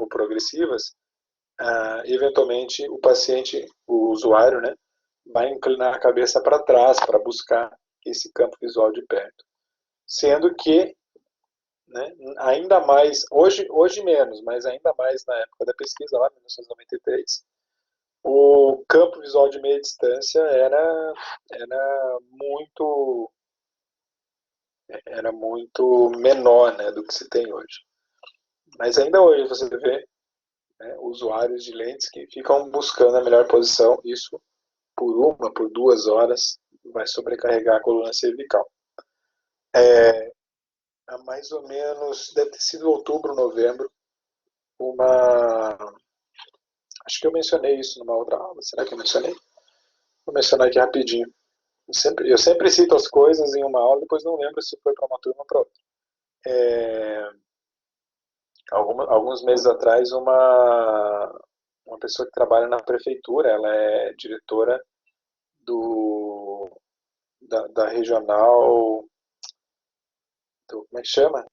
progressivas, eventualmente o paciente, o usuário, né, vai inclinar a cabeça para trás para buscar esse campo visual de perto. Sendo que né? Ainda mais, hoje menos, mas ainda mais na época da pesquisa, lá em 1993, o campo visual de meia distância era muito, era muito menor, né, do que se tem hoje. Mas ainda hoje você vê, né, usuários de lentes que ficam buscando a melhor posição, isso por 2 horas, vai sobrecarregar a coluna cervical. Há mais ou menos, deve ter sido outubro, novembro, acho que eu mencionei isso numa outra aula, será que eu mencionei? Vou mencionar aqui rapidinho. Eu sempre cito as coisas em uma aula, depois não lembro se foi para uma turma ou para outra. Alguns meses atrás, uma pessoa que trabalha na prefeitura, ela é diretora da regional, como é que chama?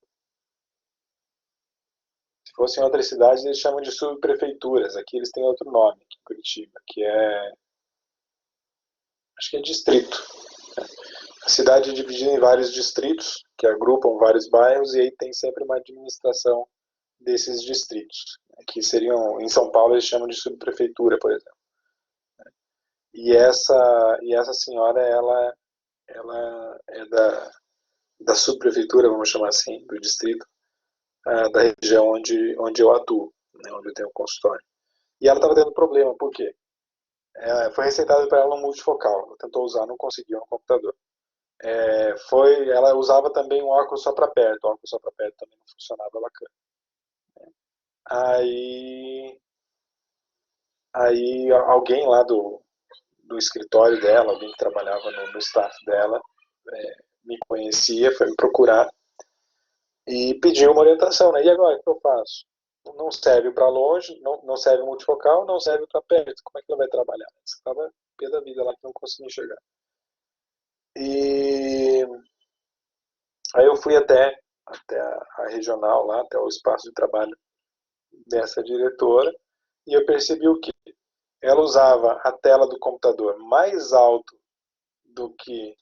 Se fosse em outras cidades, eles chamam de subprefeituras. Aqui eles têm outro nome, aqui em Curitiba, acho que é distrito. A cidade é dividida em vários distritos, que agrupam vários bairros, e aí tem sempre uma administração desses distritos, que seriam, em São Paulo eles chamam de subprefeitura, por exemplo. E essa senhora, ela é da subprefeitura, vamos chamar assim, do distrito, da região onde eu atuo, né, onde eu tenho consultório. E ela estava tendo problema, por quê? Foi receitado para ela um multifocal, ela tentou usar, não conseguiu no computador. Ela usava também um óculos só para perto, o óculos só para perto também não funcionava bacana. Aí alguém lá do escritório dela, alguém que trabalhava no staff dela, me conhecia, foi me procurar e pediu uma orientação, né? E agora, o que eu faço? Não serve para longe, não serve multifocal, não serve para perto. Como é que ela vai trabalhar? Você estava pé da vida lá que não conseguia enxergar. E aí eu fui até a regional lá, até o espaço de trabalho dessa diretora, e eu percebi o que ela usava a tela do computador mais alto do que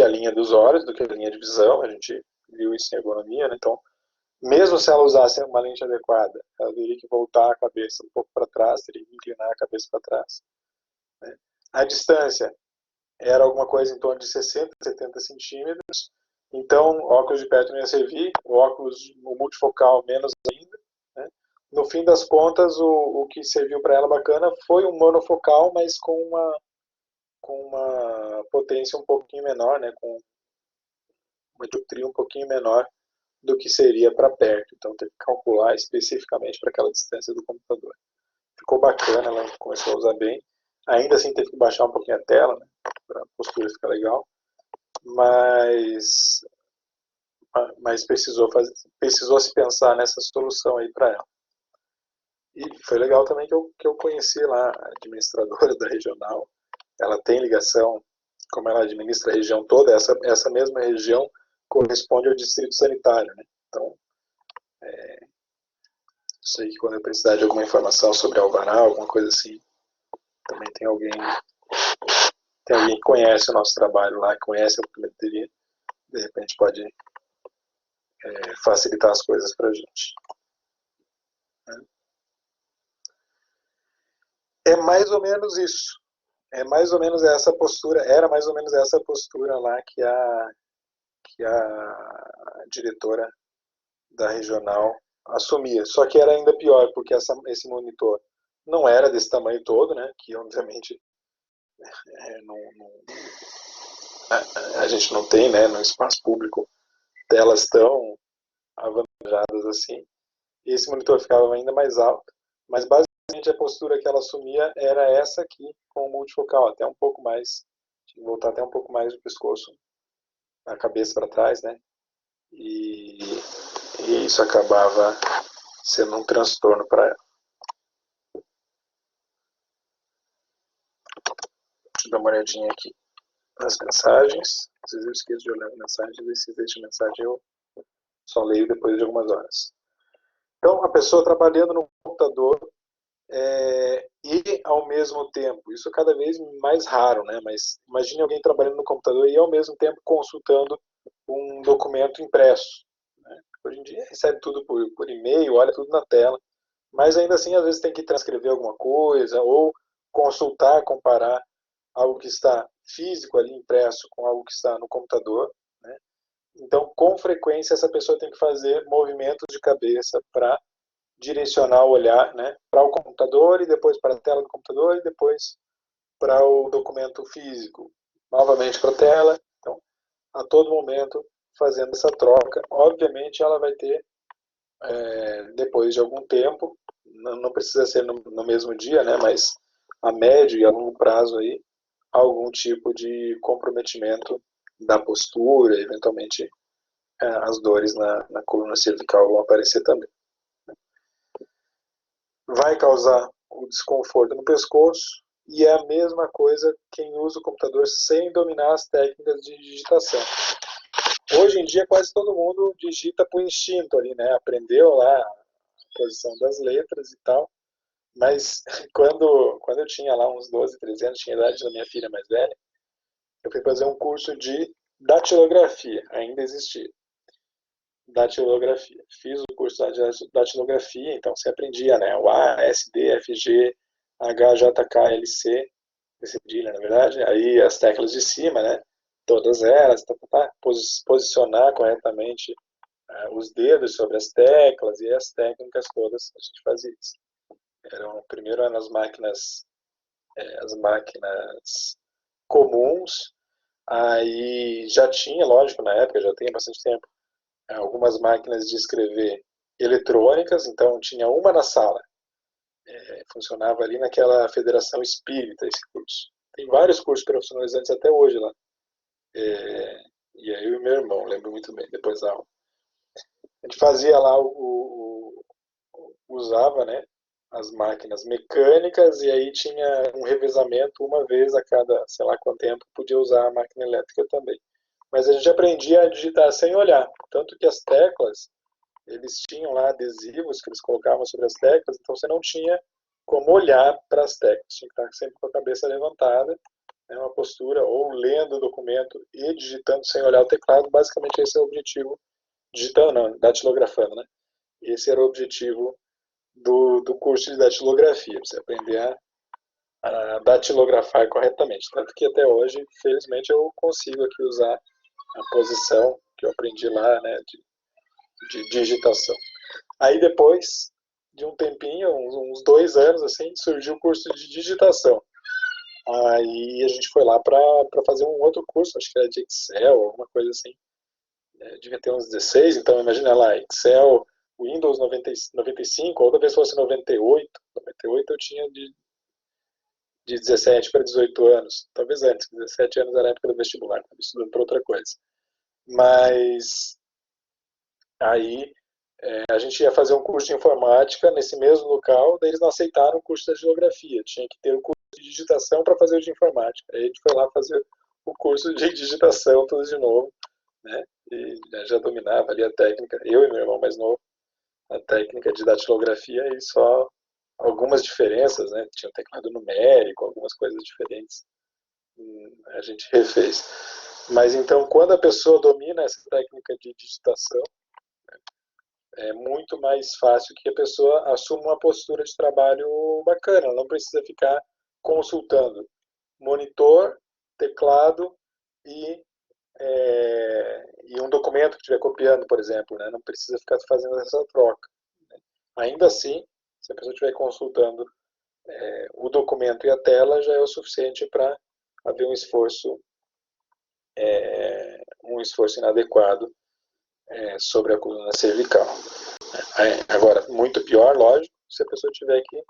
a linha dos olhos, do que a linha de visão. A gente viu isso em ergonomia, né? Então, mesmo se ela usasse uma lente adequada, ela teria que voltar a cabeça um pouco para trás, teria que inclinar a cabeça para trás, né? A distância era alguma coisa em torno de 60, 70 centímetros, então óculos de perto não ia servir, o multifocal menos ainda, né? No fim das contas, o que serviu para ela bacana foi um monofocal, mas com uma potência um pouquinho menor, né? Com uma dioptria um pouquinho menor do que seria para perto. Então teve que calcular especificamente para aquela distância do computador. Ficou bacana, ela começou a usar bem. Ainda assim teve que baixar um pouquinho a tela, né, para a postura ficar legal. Mas precisou se pensar nessa solução aí para ela. E foi legal também que eu conheci lá a administradora da regional. Ela tem ligação, como ela administra a região toda, essa mesma região corresponde ao distrito sanitário, né? Então, sei que quando eu precisar de alguma informação sobre alvará, alguma coisa assim, também tem alguém que conhece o nosso trabalho lá, conhece a optometria, de repente pode facilitar as coisas para a gente. É mais ou menos isso. É mais ou menos essa postura, era mais ou menos essa postura lá que a diretora da regional assumia. Só que era ainda pior, porque esse monitor não era desse tamanho todo, né? Que obviamente a gente não tem, né, no espaço público, telas tão avantajadas assim. E esse monitor ficava ainda mais alto, mas basicamente a postura que ela assumia era essa aqui, com o multifocal, até um pouco mais, tinha que voltar até um pouco mais o pescoço, a cabeça para trás, né? E isso acabava sendo um transtorno para ela. Deixa eu dar uma olhadinha aqui nas mensagens. Às vezes eu esqueço de olhar as mensagens, e se deixa mensagem eu só leio depois de algumas horas. Então, a pessoa trabalhando no computador e ao mesmo tempo, isso é cada vez mais raro, né? Mas imagine alguém trabalhando no computador e ao mesmo tempo consultando um documento impresso, né? Hoje em dia recebe tudo por e-mail, olha tudo na tela, mas ainda assim às vezes tem que transcrever alguma coisa ou consultar, comparar algo que está físico ali impresso com algo que está no computador, né? Então, com frequência essa pessoa tem que fazer movimentos de cabeça para direcionar o olhar, né, para o computador e depois para a tela do computador e depois para o documento físico, novamente para a tela. Então, a todo momento fazendo essa troca. Obviamente, ela vai ter, depois de algum tempo, não precisa ser no mesmo dia, né, mas a médio e a longo prazo aí, algum tipo de comprometimento da postura, eventualmente as dores na coluna cervical vão aparecer também. Vai causar o desconforto no pescoço e é a mesma coisa quem usa o computador sem dominar as técnicas de digitação. Hoje em dia quase todo mundo digita por instinto ali, né? Aprendeu lá a posição das letras e tal, mas quando eu tinha lá uns 12, 13 anos, tinha a idade da minha filha mais velha, eu fui fazer um curso de datilografia, ainda existia. Datilografia. Fiz o curso de datilografia, então você aprendia, né? O A, S, D, F, G, H, J, K, L, C, cedilha, na verdade. Aí as teclas de cima, né? Todas elas, posicionar corretamente os dedos sobre as teclas e as técnicas todas, a gente fazia isso. Primeiro eram as máquinas comuns, aí já tinha, lógico, na época, já tem bastante tempo, algumas máquinas de escrever eletrônicas, então tinha uma na sala. Funcionava ali naquela Federação Espírita esse curso. Tem vários cursos profissionalizantes até hoje lá. E aí eu e meu irmão, lembro muito bem, depois da aula. A gente fazia lá, usava, né, as máquinas mecânicas e aí tinha um revezamento uma vez a cada, sei lá quanto tempo, podia usar a máquina elétrica também. Mas a gente aprendia a digitar sem olhar, tanto que as teclas, eles tinham lá adesivos que eles colocavam sobre as teclas, então você não tinha como olhar para as teclas, tinha que estar sempre com a cabeça levantada, né, uma postura, ou lendo o documento e digitando sem olhar o teclado. Basicamente esse é o objetivo, digitando não, datilografando, né? Esse era o objetivo do curso de datilografia, você aprender a datilografar corretamente. Tanto que até hoje, felizmente, eu consigo aqui usar a posição que eu aprendi lá, né, de digitação. Aí depois de um tempinho, uns 2 anos, assim, surgiu o curso de digitação. Aí a gente foi lá para fazer um outro curso, acho que era de Excel, alguma coisa assim. Devia ter uns 16, então imagina lá, Excel, Windows 95, ou talvez fosse 98. 98 eu tinha de 17 para 18 anos, talvez antes, 17 anos era a época do vestibular, estava estudando para outra coisa. Mas aí a gente ia fazer um curso de informática nesse mesmo local, daí eles não aceitaram o curso de geografia, tinha que ter o curso de digitação para fazer o de informática. Aí a gente foi lá fazer o curso de digitação tudo de novo, né? E já dominava ali a técnica, eu e meu irmão mais novo, a técnica de datilografia e só algumas diferenças, né? Tinha um teclado numérico, algumas coisas diferentes, a gente refez. Mas então, quando a pessoa domina essa técnica de digitação, é muito mais fácil que a pessoa assuma uma postura de trabalho bacana. Ela não precisa ficar consultando monitor, teclado e, e um documento que estiver copiando, por exemplo. Né? Não precisa ficar fazendo essa troca. Ainda assim, se a pessoa estiver consultando o documento e a tela, já é o suficiente para haver um esforço inadequado sobre a coluna cervical. Agora, muito pior, lógico, se a pessoa tiver que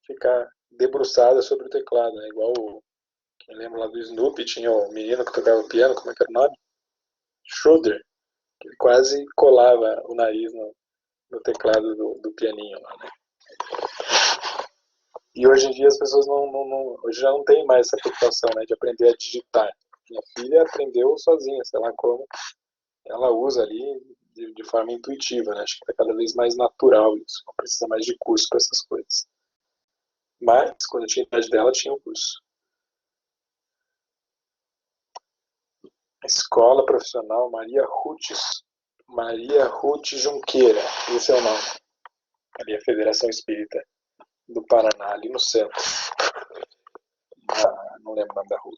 ficar debruçada sobre o teclado, né? Igual quem lembra lá do Snoopy, tinha o menino que tocava piano, como é que era o nome? Schroeder, que ele quase colava o nariz no teclado do pianinho lá, né? E hoje em dia as pessoas hoje já não tem mais essa preocupação, né, de aprender a digitar. Minha filha aprendeu sozinha, sei lá como, ela usa ali de forma intuitiva, né? Acho que está cada vez mais natural isso, não precisa mais de curso para essas coisas. Mas, quando eu tinha a idade dela, tinha um curso. Escola Profissional Maria Ruth Junqueira, esse é o nome. Ali é a Federação Espírita do Paraná, ali no centro. Não lembro o nome da rua,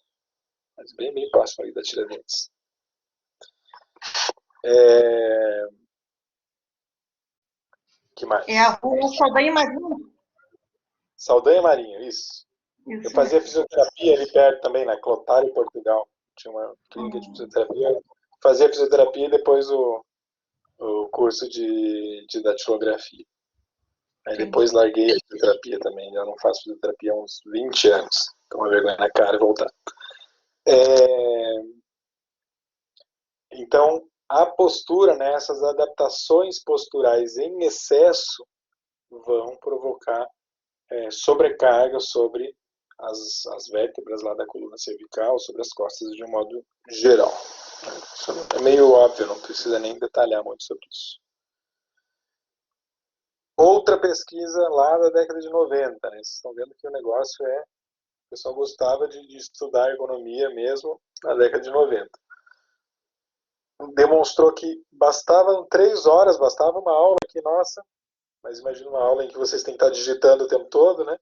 mas bem próximo ali da Tiradentes. Que mais? É a rua Saldanha Marinho. Saldanha Marinho, isso. Eu fazia fisioterapia ali perto também, na Clotário, Portugal. Tinha uma clínica de fisioterapia. Fazia fisioterapia e depois o curso de datilografia. Aí depois larguei a fisioterapia também. Eu não faço fisioterapia há uns 20 anos. Então, uma vergonha na cara e voltar. Então, a postura, né, essas adaptações posturais em excesso vão provocar sobrecarga sobre as vértebras lá da coluna cervical, sobre as costas de um modo geral. Isso é meio óbvio, não precisa nem detalhar muito sobre isso. Outra pesquisa lá da década de 90, né? Vocês estão vendo que o negócio o pessoal gostava de estudar ergonomia mesmo na década de 90. Demonstrou que bastavam 3 horas, bastava uma aula aqui, nossa, mas imagina uma aula em que vocês têm que estar digitando o tempo todo, né?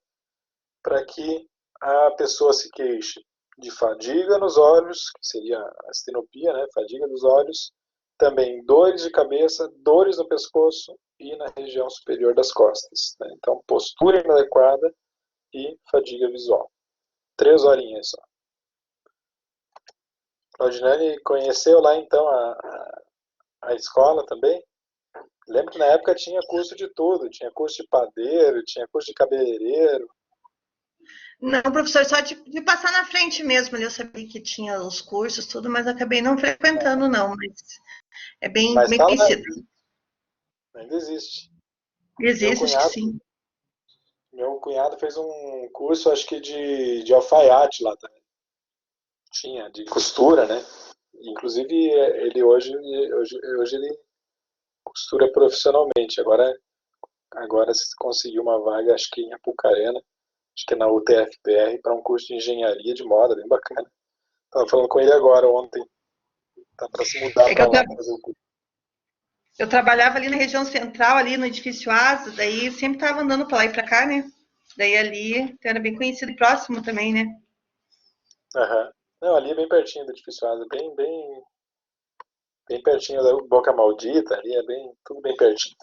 Para que a pessoa se queixe de fadiga nos olhos, que seria a astenopia, né? Fadiga dos olhos, também dores de cabeça, dores no pescoço e na região superior das costas. Né? Então, postura inadequada e fadiga visual. 3 horinhas só. Claudinane conheceu lá então a escola também? Lembro que na época tinha curso de tudo, tinha curso de padeiro, tinha curso de cabeleireiro. Não, professor, só de passar na frente mesmo, eu sabia que tinha os cursos, tudo, mas acabei não frequentando, não, mas é bem conhecido. Ainda existe. Existe, acho que sim. Meu cunhado fez um curso, acho que de alfaiate lá também. Tinha, de costura, né? Inclusive, ele hoje ele costura profissionalmente. Agora se conseguiu uma vaga, acho que em Apucarana, acho que na UTFPR, para um curso de engenharia de moda, bem bacana. Estava falando com ele agora, ontem. Tá para se mudar para lá fazer o curso. Eu trabalhava ali na região central, ali no edifício Asa, daí sempre estava andando para lá e para cá, né? Daí ali era bem conhecido e próximo também, né? Aham. Não, ali é bem pertinho do edifício Asa, bem pertinho da Boca Maldita, ali é tudo bem pertinho.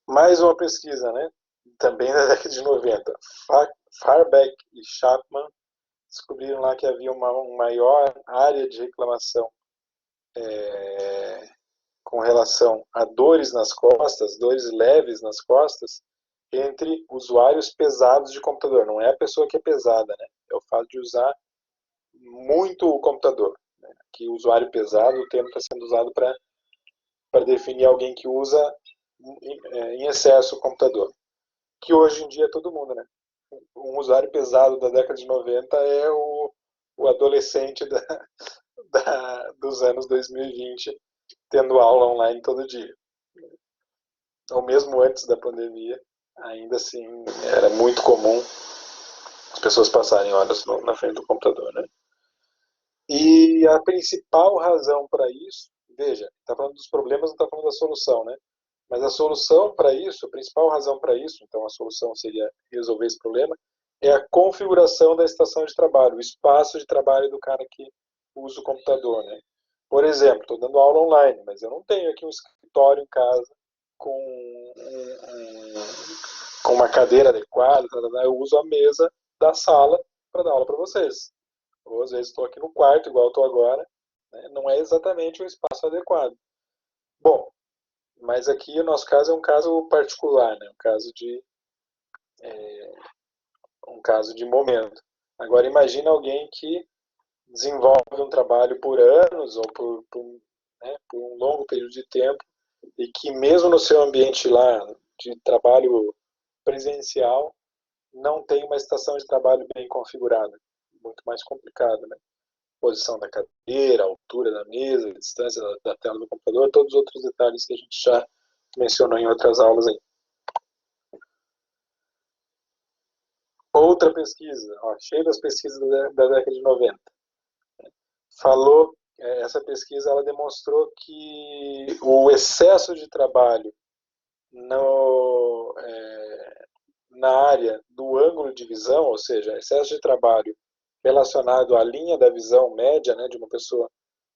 Mais uma pesquisa, né? Também na década de 90. Farbeck e Chapman descobriram lá que havia uma maior área de reclamação com relação a dores nas costas, dores leves nas costas, entre usuários pesados de computador. Não é a pessoa que é pesada, né? É o fato de usar muito o computador. Né? Que o usuário pesado, o termo está sendo usado para definir alguém que usa em excesso o computador. Que hoje em dia é todo mundo, né? Um usuário pesado da década de 90 é o adolescente dos anos 2020 tendo aula online todo dia. Ou mesmo antes da pandemia, ainda assim era muito comum as pessoas passarem horas na frente do computador, né? E a principal razão para isso, veja, está falando dos problemas, não está falando da solução, né? Mas a solução para isso, a principal razão para isso, então a solução seria resolver esse problema, é a configuração da estação de trabalho, o espaço de trabalho do cara que usa o computador, né? Por exemplo, estou dando aula online, mas eu não tenho aqui um escritório em casa com uma cadeira adequada, eu uso a mesa da sala para dar aula para vocês. Ou às vezes estou aqui no quarto, igual estou agora, né? Não é exatamente um espaço adequado. Bom, mas aqui o nosso caso é um caso particular, né? Um caso de momento. Agora imagine alguém que desenvolve um trabalho por anos ou por um longo período de tempo e que mesmo no seu ambiente lá de trabalho presencial não tem uma estação de trabalho bem configurada. Muito mais complicado, né? Posição da cadeira, altura da mesa, distância da tela do computador, todos os outros detalhes que a gente já mencionou em outras aulas aí. Outra pesquisa, ó, cheio das pesquisas da década de 90. Falou, essa pesquisa ela demonstrou que o excesso de trabalho na área do ângulo de visão, ou seja, excesso de trabalho relacionado à linha da visão média, né, de uma pessoa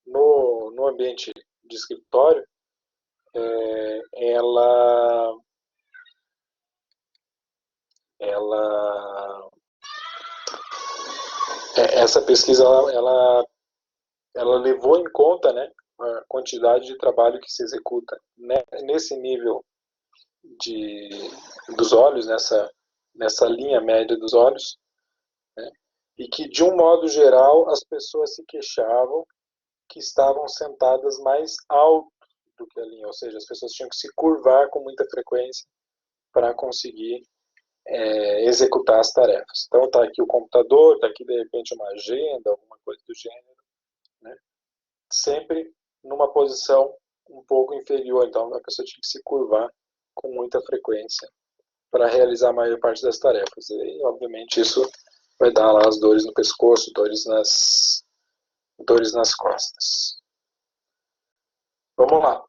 no ambiente de escritório, essa pesquisa ela levou em conta, né, a quantidade de trabalho que se executa, né, nesse nível dos olhos, nessa linha média dos olhos, né, e que, de um modo geral, as pessoas se queixavam que estavam sentadas mais alto do que a linha, ou seja, as pessoas tinham que se curvar com muita frequência para conseguir executar as tarefas. Então está aqui o computador, está aqui de repente uma agenda, alguma coisa do gênero, né? Sempre numa posição um pouco inferior, então a pessoa tinha que se curvar com muita frequência para realizar a maior parte das tarefas. E obviamente isso vai dar lá as dores no pescoço, dores nas costas. Vamos lá.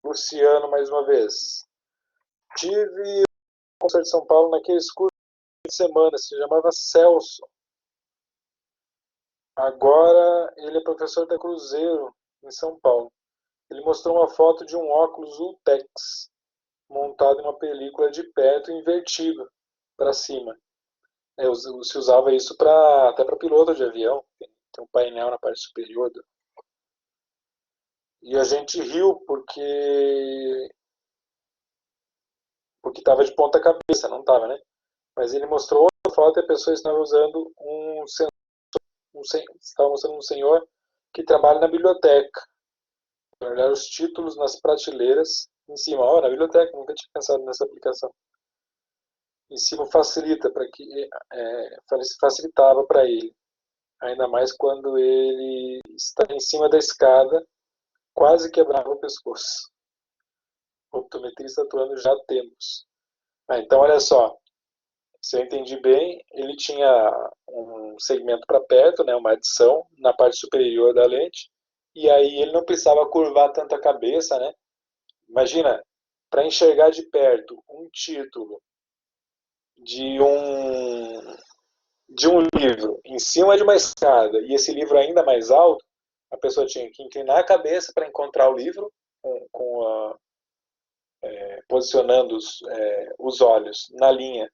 Luciano, mais uma vez. Tive um concerto de São Paulo naqueles cursos de semana, se chamava Celso. Agora ele é professor da Cruzeiro, em São Paulo. Ele mostrou uma foto de um óculos Ultex, montado em uma película de perto e invertido para cima. Se usava isso até para piloto de avião. Tem um painel na parte superior. E a gente riu porque estava de ponta cabeça, não estava, né? Mas ele mostrou outra foto e a pessoa estava usando estava mostrando um senhor que trabalha na biblioteca. Olhar os títulos nas prateleiras em cima. Na biblioteca, nunca tinha pensado nessa aplicação. Em cima facilitava para ele. Ainda mais quando ele está em cima da escada, quase quebrava o pescoço. O optometrista atuando já há tempos. Então, olha só. Se eu entendi bem, ele tinha um segmento para perto, né, uma adição na parte superior da lente, e aí ele não precisava curvar tanto a cabeça, né? Imagina, para enxergar de perto um título de um livro em cima de uma escada e esse livro ainda mais alto, a pessoa tinha que inclinar a cabeça para encontrar o livro, posicionando os olhos na linha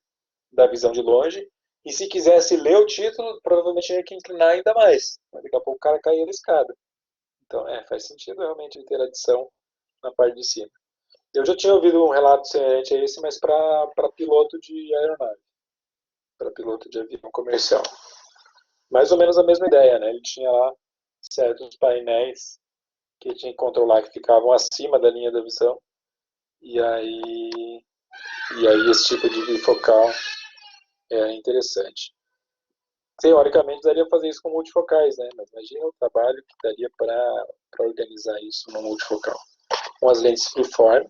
da visão de longe, e se quisesse ler o título, provavelmente tinha que inclinar ainda mais. Daqui a pouco o cara caía da escada. Então, faz sentido realmente ter adição na parte de cima. Eu já tinha ouvido um relato semelhante a esse, mas para piloto de aeronave, para piloto de avião comercial. Mais ou menos a mesma ideia, né? Ele tinha lá certos painéis que ele tinha que controlar, que ficavam acima da linha da visão, e aí esse tipo de bifocal é interessante. Teoricamente daria para fazer isso com multifocais, né? Mas imagina o trabalho que daria para organizar isso no multifocal. Com as lentes freeform.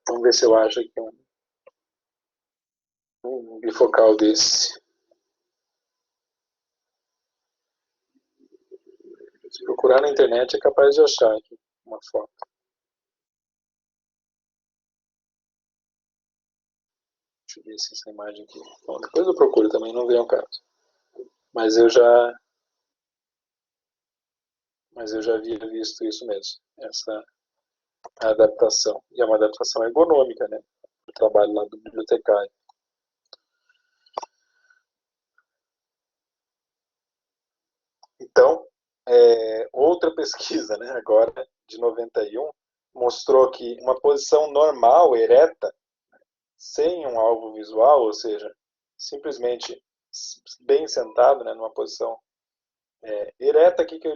Vamos ver se eu acho aqui um bifocal desse. Se procurar na internet é capaz de achar aqui uma foto. Deixa eu ver se essa imagem aqui. Bom, depois eu procuro também, não vem ao caso. Mas eu já havia visto isso mesmo, essa adaptação. E é uma adaptação ergonômica, né? O trabalho lá do bibliotecário. Então, outra pesquisa, né, agora de 91, mostrou que uma posição normal, ereta, sem um alvo visual, ou seja, simplesmente bem sentado, né, numa posição ereta aqui que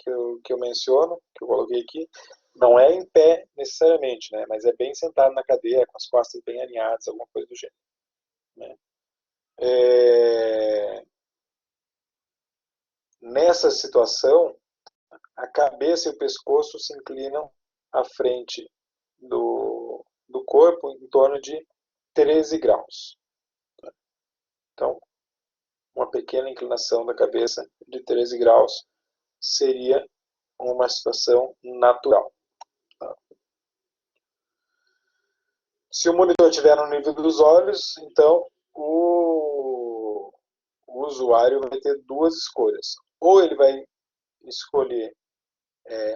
eu menciono, que eu coloquei aqui, não é em pé necessariamente, né, mas é bem sentado na cadeira, com as costas bem alinhadas, alguma coisa do gênero. Né. Nessa situação, a cabeça e o pescoço se inclinam à frente do corpo em torno de 13 graus. Então, uma pequena inclinação da cabeça de 13 graus seria uma situação natural. Se o monitor estiver no nível dos olhos, então o usuário vai ter duas escolhas. Ou ele vai escolher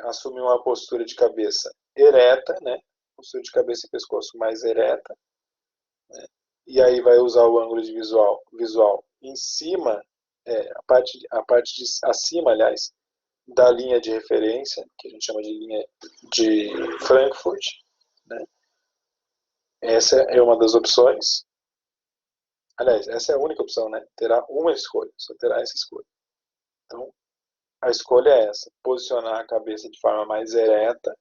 assumir uma postura de cabeça ereta, né? Postura de cabeça e pescoço mais ereta, né? E aí vai usar o ângulo de visual em cima, a parte de acima, aliás, da linha de referência, que a gente chama de linha de Frankfurt, né? Essa é uma das opções. Aliás, essa é a única opção, né? Terá uma escolha, só terá essa escolha. Então, a escolha é essa: posicionar a cabeça de forma mais ereta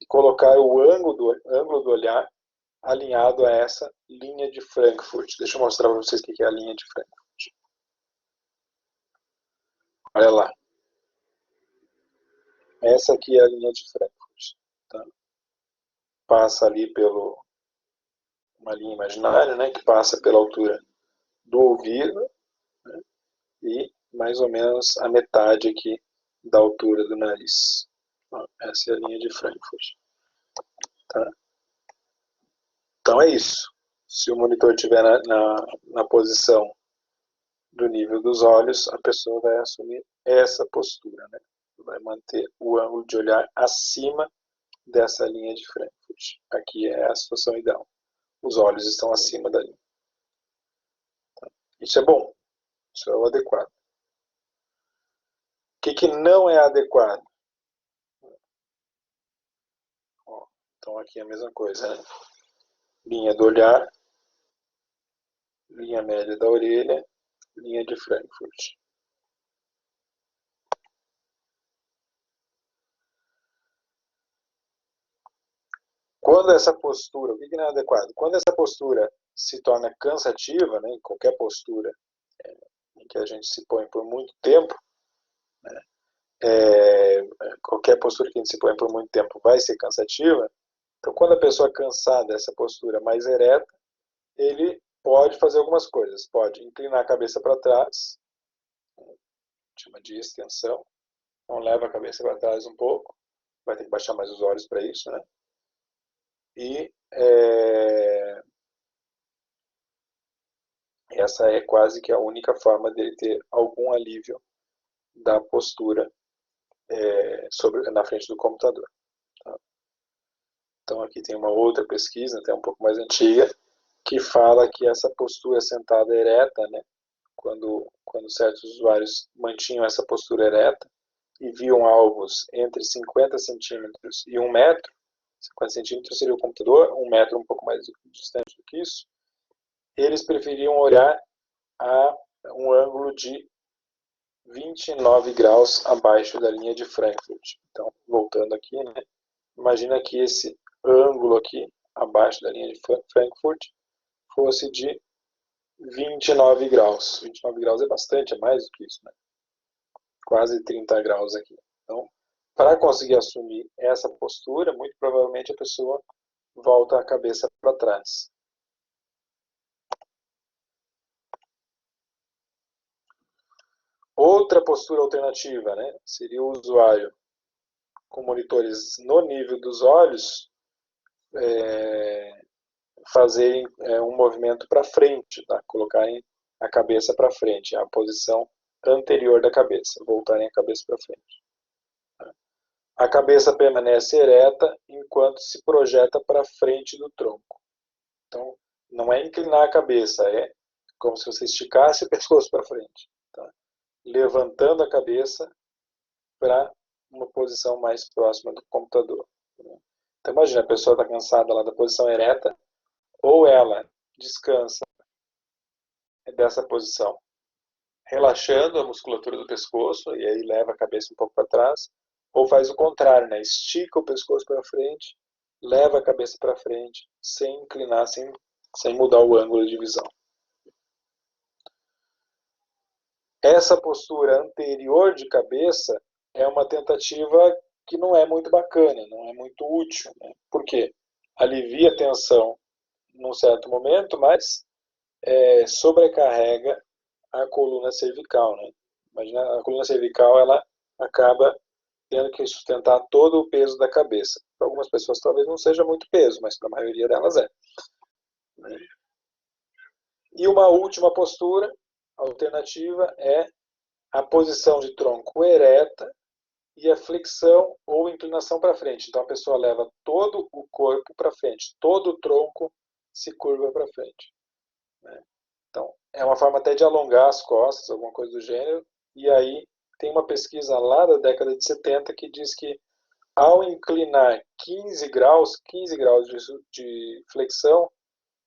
e colocar o ângulo do olhar alinhado a essa linha de Frankfurt. Deixa eu mostrar para vocês o que é a linha de Frankfurt. Olha lá. Essa aqui é a linha de Frankfurt. Tá? Passa ali uma linha imaginária, né, que passa pela altura do ouvido, né, e mais ou menos a metade aqui da altura do nariz. Essa é a linha de Frankfurt. Tá? Então é isso. Se o monitor estiver na posição do nível dos olhos, a pessoa vai assumir essa postura, né? Vai manter o ângulo de olhar acima dessa linha de Frankfurt. Aqui é a situação ideal. Os olhos estão acima da linha. Isso é bom. Isso é o adequado. O que não é adequado? Então aqui é a mesma coisa, né? Linha do olhar, linha média da orelha, linha de Frankfurt. Quando essa postura, o que não é adequado? Quando essa postura se torna cansativa, né, em qualquer postura em que a gente se põe por muito tempo, né, qualquer postura que a gente se põe por muito tempo vai ser cansativa. Então, quando a pessoa cansar dessa postura mais ereta, ele pode fazer algumas coisas. Pode inclinar a cabeça para trás, chama de extensão. Então, leva a cabeça para trás um pouco. Vai ter que baixar mais os olhos para isso, né? E essa é quase que a única forma dele ter algum alívio da postura na frente do computador. Tá? Então aqui tem uma outra pesquisa, até um pouco mais antiga, que fala que essa postura sentada ereta, né, quando certos usuários mantinham essa postura ereta e viam alvos entre 50 centímetros e 1 metro, 50 centímetros seria o computador, 1 metro um pouco mais distante do que isso, eles preferiam olhar a um ângulo de 29 graus abaixo da linha de Frankfurt. Então, voltando aqui, né, imagina que esse ângulo aqui, abaixo da linha de Frankfurt, fosse de 29 graus. 29 graus é bastante, é mais do que isso, né? Quase 30 graus aqui. Então, para conseguir assumir essa postura, muito provavelmente a pessoa volta a cabeça para trás. Outra postura alternativa, né, seria o usuário com monitores no nível dos olhos fazerem um movimento para frente, tá? Colocarem a cabeça para frente, a posição anterior da cabeça, voltarem a cabeça para frente. Tá? A cabeça permanece ereta enquanto se projeta para frente do tronco. Então, não é inclinar a cabeça, é como se você esticasse o pescoço para frente. Tá? Levantando a cabeça para uma posição mais próxima do computador. Então, imagina, a pessoa está cansada lá da posição ereta, ou ela descansa dessa posição, relaxando a musculatura do pescoço, e aí leva a cabeça um pouco para trás, ou faz o contrário, né? Estica o pescoço para frente, leva a cabeça para frente, sem inclinar, sem mudar o ângulo de visão. essa postura anterior de cabeça é uma tentativa que não é muito bacana, não é muito útil. Né? Por quê? Alivia a tensão num certo momento, mas sobrecarrega a coluna cervical. Né? Imagina, a coluna cervical ela acaba tendo que sustentar todo o peso da cabeça. Para algumas pessoas talvez não seja muito peso, mas para a maioria delas é. Né? E uma última postura alternativa é a posição de tronco ereta e a flexão ou inclinação para frente. Então a pessoa leva todo o corpo para frente, todo o tronco se curva para frente. Né? Então é uma forma até de alongar as costas, alguma coisa do gênero. E aí tem uma pesquisa lá da década de 70 que diz que ao inclinar 15 graus de flexão,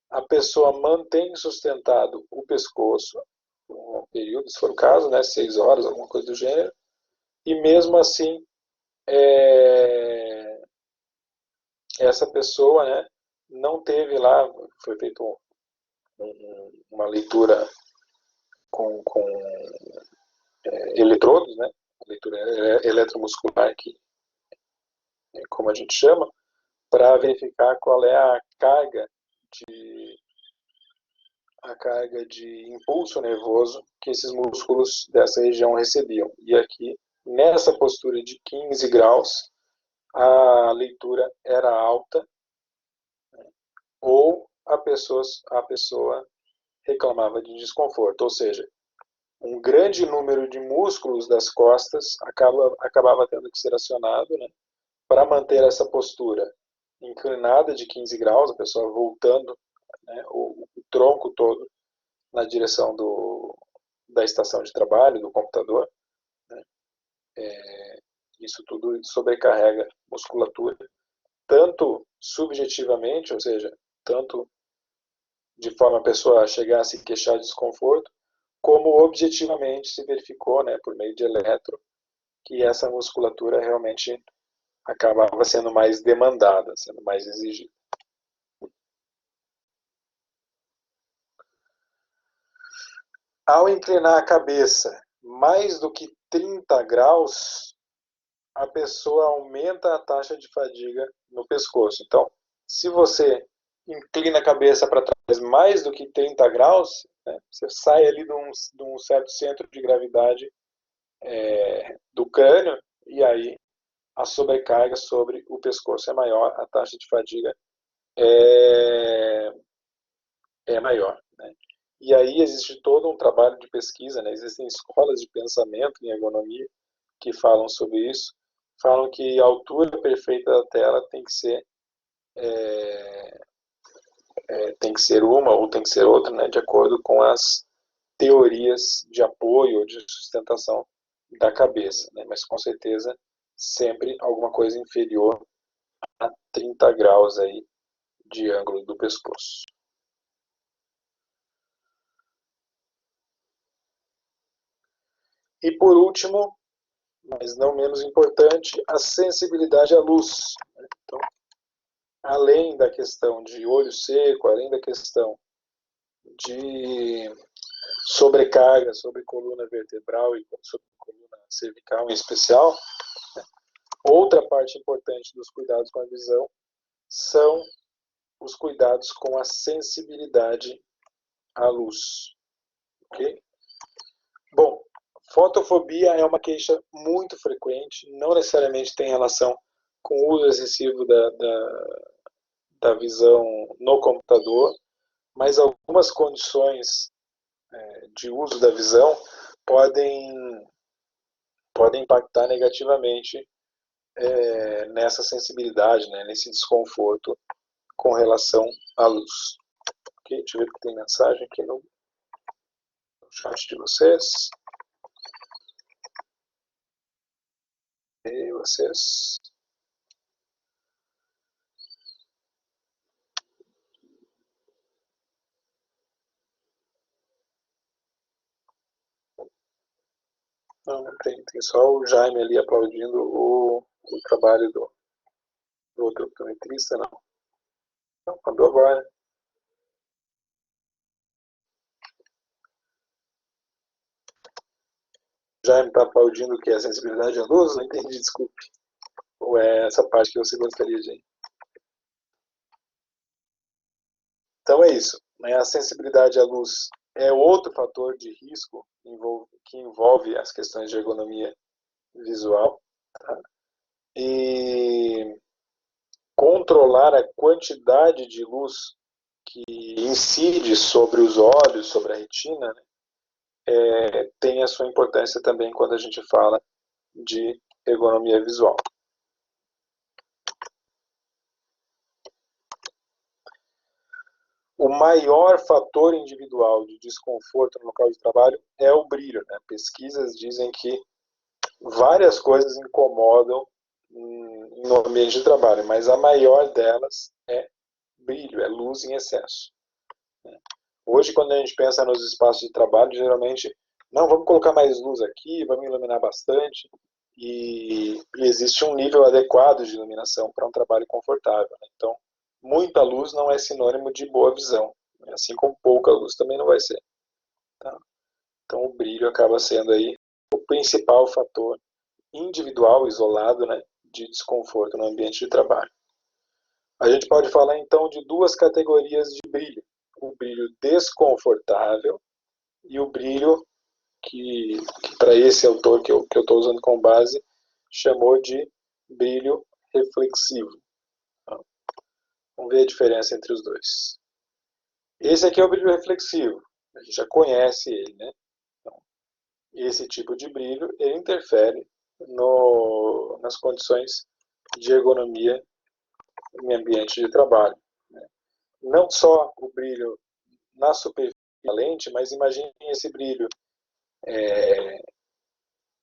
a pessoa mantém sustentado o pescoço por um período, se for o caso, né, 6 horas, alguma coisa do gênero, e mesmo assim essa pessoa, né, não teve lá, foi feita uma leitura com eletrodos, né, leitura eletromuscular, que é como a gente chama, para verificar qual é a carga de impulso nervoso que esses músculos dessa região recebiam. E aqui, nessa postura de 15 graus, a leitura era alta, né, ou a pessoa reclamava de desconforto, ou seja, um grande número de músculos das costas acabava tendo que ser acionado, né, para manter essa postura inclinada de 15 graus, a pessoa voltando, né, o tronco todo na direção da estação de trabalho, do computador. Né? Isso tudo sobrecarrega musculatura, tanto subjetivamente, ou seja, tanto de forma a pessoa chegar a se queixar de desconforto, como objetivamente se verificou, né, por meio de eletro, que essa musculatura realmente acabava sendo mais demandada, sendo mais exigida. Ao inclinar a cabeça mais do que 30 graus, a pessoa aumenta a taxa de fadiga no pescoço. Então, se você inclina a cabeça para trás mais do que 30 graus, né, você sai ali de um certo centro de gravidade do crânio, e aí a sobrecarga sobre o pescoço é maior, a taxa de fadiga é maior. Né? E aí existe todo um trabalho de pesquisa, né? Existem escolas de pensamento em ergonomia que falam sobre isso, falam que a altura perfeita da tela tem que ser uma ou tem que ser outra, né? De acordo com as teorias de apoio ou de sustentação da cabeça, né? Mas com certeza sempre alguma coisa inferior a 30 graus aí de ângulo do pescoço. E por último, mas não menos importante, a sensibilidade à luz. Então, além da questão de olho seco, além da questão de sobrecarga sobre coluna vertebral e sobre coluna cervical em especial, outra parte importante dos cuidados com a visão são os cuidados com a sensibilidade à luz. Ok? Bom, fotofobia é uma queixa muito frequente, não necessariamente tem relação com o uso excessivo da visão no computador, mas algumas condições de uso da visão podem impactar negativamente nessa sensibilidade, né, nesse desconforto com relação à luz. Okay? Deixa eu ver se tem mensagem aqui no chat de vocês. E vocês? Não tem só o Jaime ali aplaudindo o trabalho do outro optometrista, não. Não, mandou agora. Jaime está aplaudindo o que? A sensibilidade à luz? Não entendi, desculpe. Ou é essa parte que você gostaria de... Então é isso. Né? A sensibilidade à luz é outro fator de risco que envolve as questões de ergonomia visual. Tá? E controlar a quantidade de luz que incide sobre os olhos, sobre a retina, né? Tem a sua importância também quando a gente fala de ergonomia visual. O maior fator individual de desconforto no local de trabalho é o brilho. Né? Pesquisas dizem que várias coisas incomodam no ambiente de trabalho, mas a maior delas é brilho, é luz em excesso. Hoje, quando a gente pensa nos espaços de trabalho, geralmente, não, vamos colocar mais luz aqui, vamos iluminar bastante, e existe um nível adequado de iluminação para um trabalho confortável. Né? Então, muita luz não é sinônimo de boa visão, assim como pouca luz também não vai ser. Tá? Então, o brilho acaba sendo aí o principal fator individual, isolado, né, de desconforto no ambiente de trabalho. A gente pode falar, então, de duas categorias de brilho. O brilho desconfortável e o brilho que para esse autor que eu estou usando como base, chamou de brilho reflexivo. Então, vamos ver a diferença entre os dois. Esse aqui é o brilho reflexivo. A gente já conhece ele, né? Então, esse tipo de brilho ele interfere nas condições de ergonomia em ambiente de trabalho. Né? Não só o brilho na superfície da lente, mas imagine esse brilho,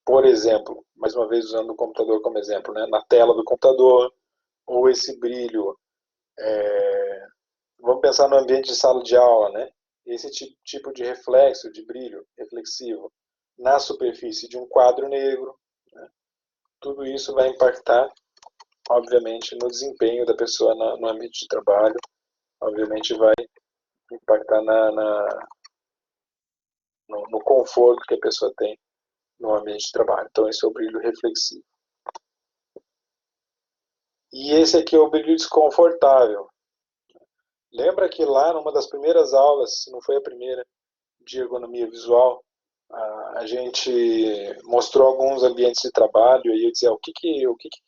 por exemplo, mais uma vez usando o computador como exemplo, né? Na tela do computador, ou esse brilho, vamos pensar no ambiente de sala de aula, né? Esse tipo de reflexo, de brilho reflexivo na superfície de um quadro negro, né? Tudo isso vai impactar, obviamente, no desempenho da pessoa no ambiente de trabalho, obviamente vai impactar no conforto que a pessoa tem no ambiente de trabalho. Então, esse é o brilho reflexivo. E esse aqui é o brilho desconfortável. Lembra que lá, numa das primeiras aulas, se não foi a primeira, de ergonomia visual, a gente mostrou alguns ambientes de trabalho e eu dizia o que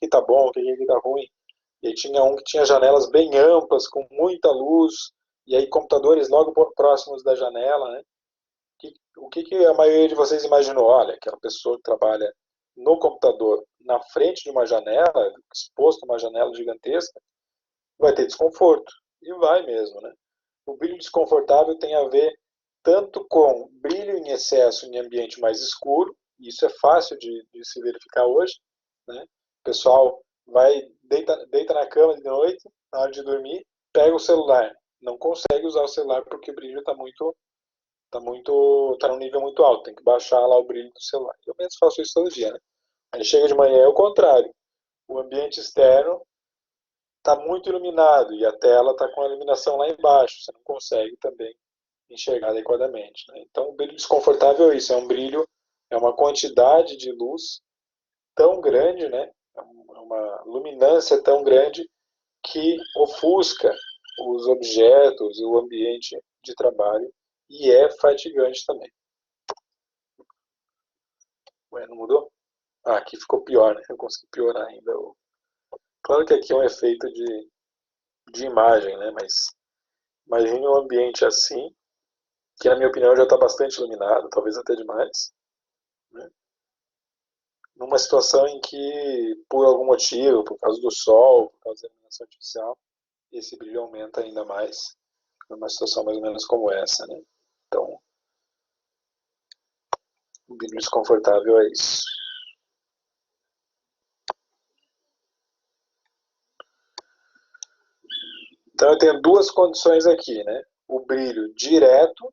está bom, o que está ruim. E aí tinha um que tinha janelas bem amplas, com muita luz, e aí computadores logo próximos da janela, né? O que a maioria de vocês imaginou? Olha, aquela pessoa que trabalha no computador, na frente de uma janela, exposto a uma janela gigantesca, vai ter desconforto. E vai mesmo, né? O brilho desconfortável tem a ver tanto com brilho em excesso em ambiente mais escuro, e isso é fácil de se verificar hoje, né? O pessoal deita na cama de noite, na hora de dormir, pega o celular. Não consegue usar o celular porque o brilho está num nível muito alto, tem que baixar lá o brilho do celular. Eu mesmo faço isso todo dia, né? Aí chega de manhã é o contrário. O ambiente externo está muito iluminado e a tela está com a iluminação lá embaixo. Você não consegue também enxergar adequadamente. Né? Então, o brilho desconfortável é isso. É um brilho, é uma quantidade de luz tão grande, né? É uma luminância tão grande que ofusca os objetos e o ambiente de trabalho e é fatigante também. Ué, não mudou? Ah, aqui ficou pior, né? Eu consegui piorar ainda. Claro que aqui é um efeito de imagem, né? Mas imagine um ambiente assim, que na minha opinião já está bastante iluminado, talvez até demais, né? Numa situação em que, por algum motivo, por causa do sol, por causa da iluminação artificial, esse brilho aumenta ainda mais, numa situação mais ou menos como essa, né? Então, o brilho desconfortável é isso. Então, eu tenho duas condições aqui, né? O brilho direto,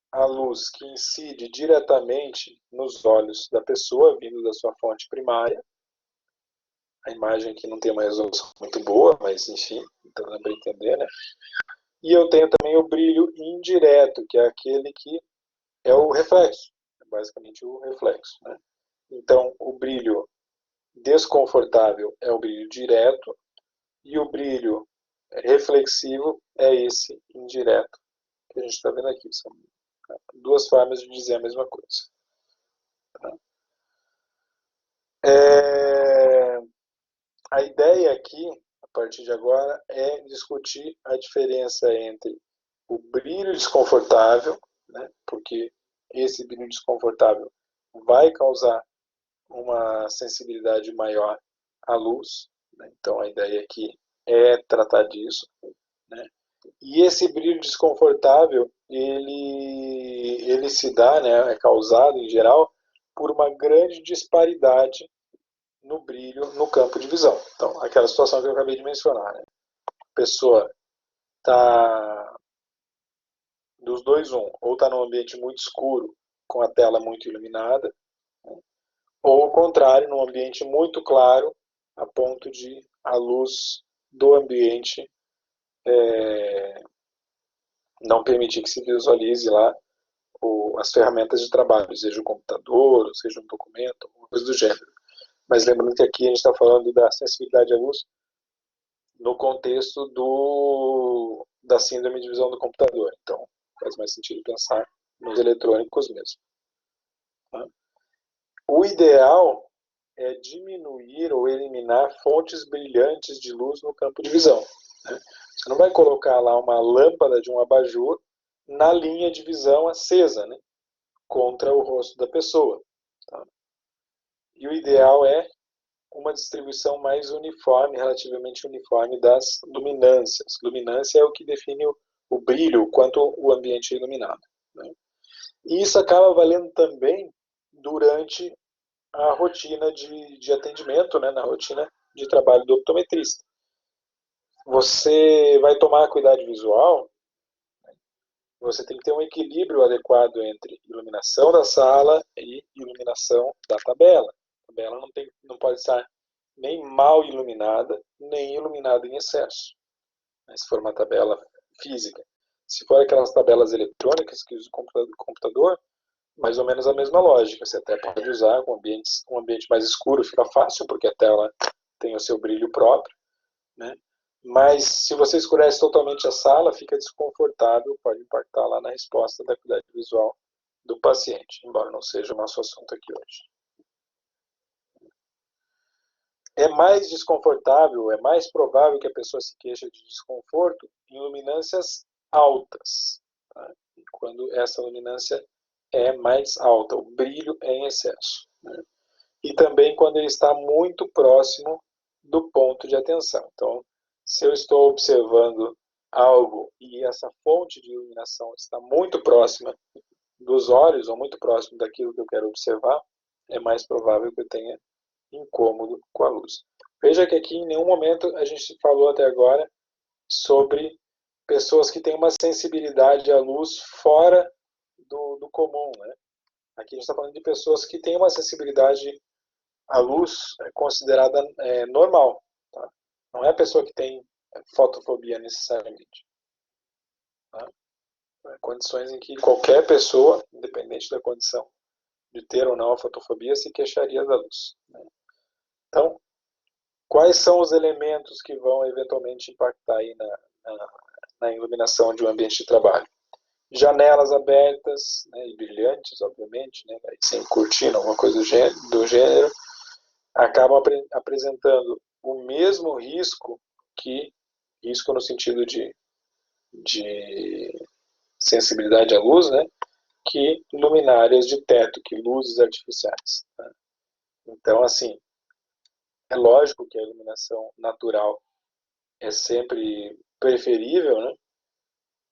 a luz que incide diretamente nos olhos da pessoa, vindo da sua fonte primária. A imagem aqui não tem uma resolução muito boa, mas enfim, então dá para entender, né? E eu tenho também o brilho indireto, que é aquele que é o reflexo. basicamente o reflexo, né? Então, o brilho desconfortável é o brilho direto e o brilho reflexivo é esse indireto que a gente está vendo aqui. São duas formas de dizer a mesma coisa. Tá? A ideia aqui, a partir de agora, é discutir a diferença entre o brilho desconfortável, né, porque esse brilho desconfortável vai causar uma sensibilidade maior à luz, né, então a ideia aqui é tratar disso, né, e esse brilho desconfortável, ele se dá, né, é causado em geral por uma grande disparidade no brilho no campo de visão. Então, aquela situação que eu acabei de mencionar, né? A pessoa está dos dois, ou está num ambiente muito escuro, com a tela muito iluminada, né? Ou ao contrário, num ambiente muito claro, a ponto de a luz do ambiente não permitir que se visualize lá as ferramentas de trabalho, seja o computador, seja um documento, alguma coisa do gênero. Mas lembrando que aqui a gente está falando da sensibilidade à luz no contexto da síndrome de visão do computador. Então, faz mais sentido pensar nos eletrônicos mesmo. Tá? O ideal é diminuir ou eliminar fontes brilhantes de luz no campo de visão. Né? Você não vai colocar lá uma lâmpada de um abajur na linha de visão acesa, né? Contra o rosto da pessoa. Tá? E o ideal é uma distribuição mais uniforme, relativamente uniforme das luminâncias. Luminância é o que define o brilho, quanto o ambiente é iluminado. Né? E isso acaba valendo também durante a rotina de atendimento, né, na rotina de trabalho do optometrista. Você vai tomar cuidado visual, você tem que ter um equilíbrio adequado entre iluminação da sala e iluminação da tabela. A tabela não pode estar nem mal iluminada, nem iluminada em excesso. Se for uma tabela física. Se for aquelas tabelas eletrônicas que usa o computador, mais ou menos a mesma lógica. Você até pode usar um ambiente mais escuro, fica fácil, porque a tela tem o seu brilho próprio, né? Mas se você escurece totalmente a sala, fica desconfortável, pode impactar lá na resposta da acuidade visual do paciente, embora não seja o nosso assunto aqui hoje. É mais desconfortável, é mais provável que a pessoa se queixe de desconforto em luminâncias altas, tá? E quando essa luminância é mais alta, o brilho é em excesso, né? E também quando ele está muito próximo do ponto de atenção. Então, se eu estou observando algo e essa fonte de iluminação está muito próxima dos olhos ou muito próximo daquilo que eu quero observar, é mais provável que eu tenha incômodo com a luz. Veja que aqui em nenhum momento a gente falou até agora sobre pessoas que têm uma sensibilidade à luz fora do comum, né? Aqui a gente está falando de pessoas que têm uma sensibilidade à luz considerada normal. Tá? Não é a pessoa que tem fotofobia necessariamente. Tá? Condições em que qualquer pessoa, independente da condição de ter ou não a fotofobia, se queixaria da luz. Né? Então, quais são os elementos que vão eventualmente impactar aí na iluminação de um ambiente de trabalho? Janelas abertas, né, e brilhantes, obviamente, né, sem cortina, alguma coisa do gênero, acabam apresentando o mesmo risco no sentido de sensibilidade à luz, né, que luminárias de teto, que luzes artificiais. Tá? Então, assim, é lógico que a iluminação natural é sempre preferível, né?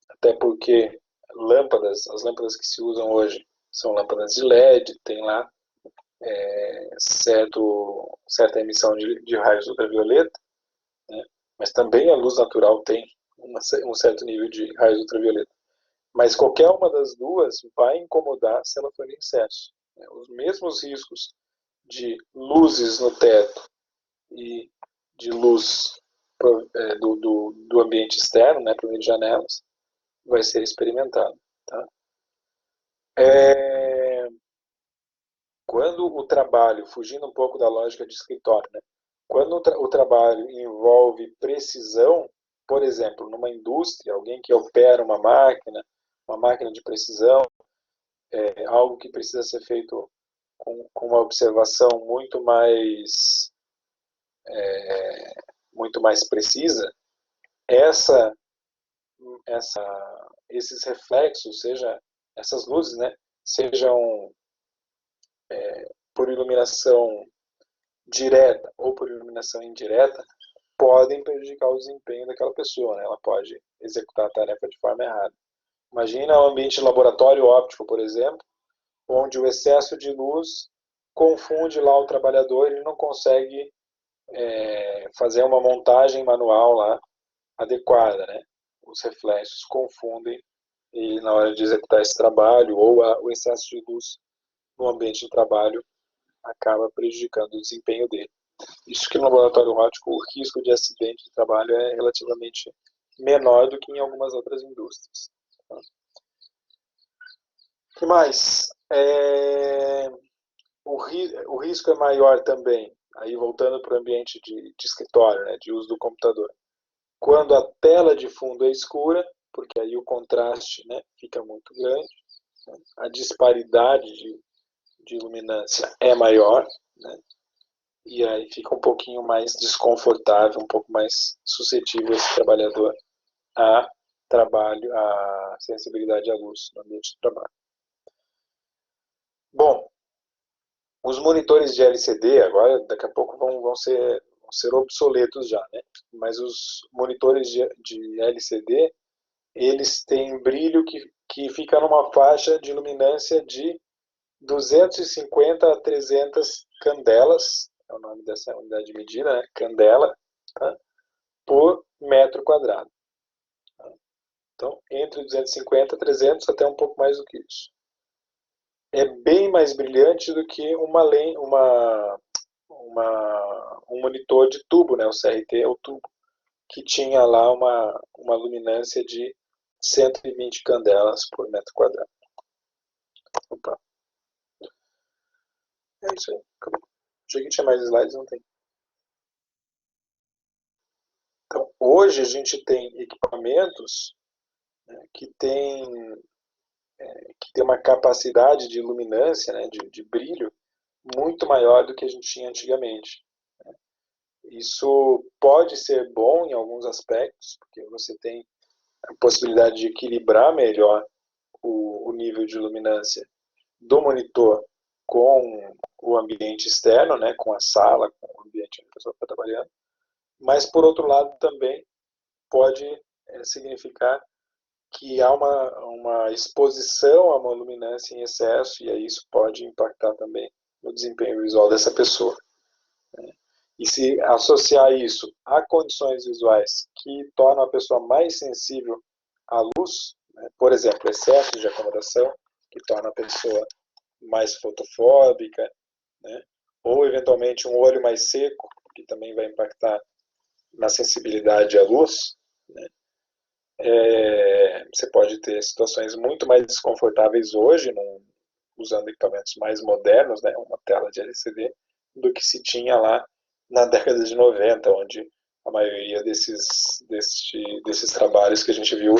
Até porque as lâmpadas que se usam hoje são lâmpadas de LED, tem lá certa emissão de raios ultravioleta, né? Mas também a luz natural tem um certo nível de raios ultravioleta. Mas qualquer uma das duas vai incomodar se ela for em excesso. Né? Os mesmos riscos de luzes no teto e de luz do ambiente externo, né, por meio de janelas, vai ser experimentado. Tá? quando o trabalho, fugindo um pouco da lógica de escritório, né? Quando o trabalho envolve precisão, por exemplo, numa indústria, alguém que opera uma máquina de precisão, algo que precisa ser feito com uma observação muito mais precisa, esses reflexos, essas luzes, né, sejam por iluminação direta ou por iluminação indireta, podem prejudicar o desempenho daquela pessoa, né? Ela pode executar a tarefa de forma errada. Imagina um ambiente de laboratório óptico, por exemplo, onde o excesso de luz confunde lá o trabalhador e ele não consegue fazer uma montagem manual lá adequada, né? Os reflexos confundem e na hora de executar esse trabalho ou o excesso de luz no ambiente de trabalho acaba prejudicando o desempenho dele. Isso que no laboratório óptico o risco de acidente de trabalho é relativamente menor do que em algumas outras indústrias. O que mais? O risco é maior também, aí voltando para o ambiente de escritório, né, de uso do computador. Quando a tela de fundo é escura, porque aí o contraste, né, fica muito grande, né, a disparidade de luminância é maior, né, e aí fica um pouquinho mais desconfortável, um pouco mais suscetível esse trabalhador a sensibilidade à luz no ambiente de trabalho. Bom, os monitores de LCD agora, daqui a pouco vão ser obsoletos já, né? Mas os monitores de LCD, eles têm brilho que fica numa faixa de luminância de 250 a 300 candelas, é o nome dessa unidade de medida, né? Candela, tá? Por metro quadrado. Então, entre 250 e 300, até um pouco mais do que isso. É bem mais brilhante do que um monitor de tubo, né? O CRT é o tubo, que tinha lá uma luminância de 120 candelas por metro quadrado. Opa. É isso aí, acabou. Achei que tinha mais slides, não tem. Então, hoje a gente tem equipamentos, né, que tem uma capacidade de luminância, né, de brilho, muito maior do que a gente tinha antigamente. Isso pode ser bom em alguns aspectos, porque você tem a possibilidade de equilibrar melhor o nível de luminância do monitor com o ambiente externo, né, com a sala, com o ambiente onde a pessoa está trabalhando. Mas, por outro lado, também pode significar que há uma exposição a uma luminância em excesso, e aí isso pode impactar também no desempenho visual dessa pessoa. E se associar isso a condições visuais que tornam a pessoa mais sensível à luz, né, por exemplo, excesso de acomodação, que torna a pessoa mais fotofóbica, né, ou eventualmente um olho mais seco, que também vai impactar na sensibilidade à luz, né, você pode ter situações muito mais desconfortáveis hoje, usando equipamentos mais modernos, né, uma tela de LCD, do que se tinha lá na década de 90, onde a maioria desses trabalhos que a gente viu,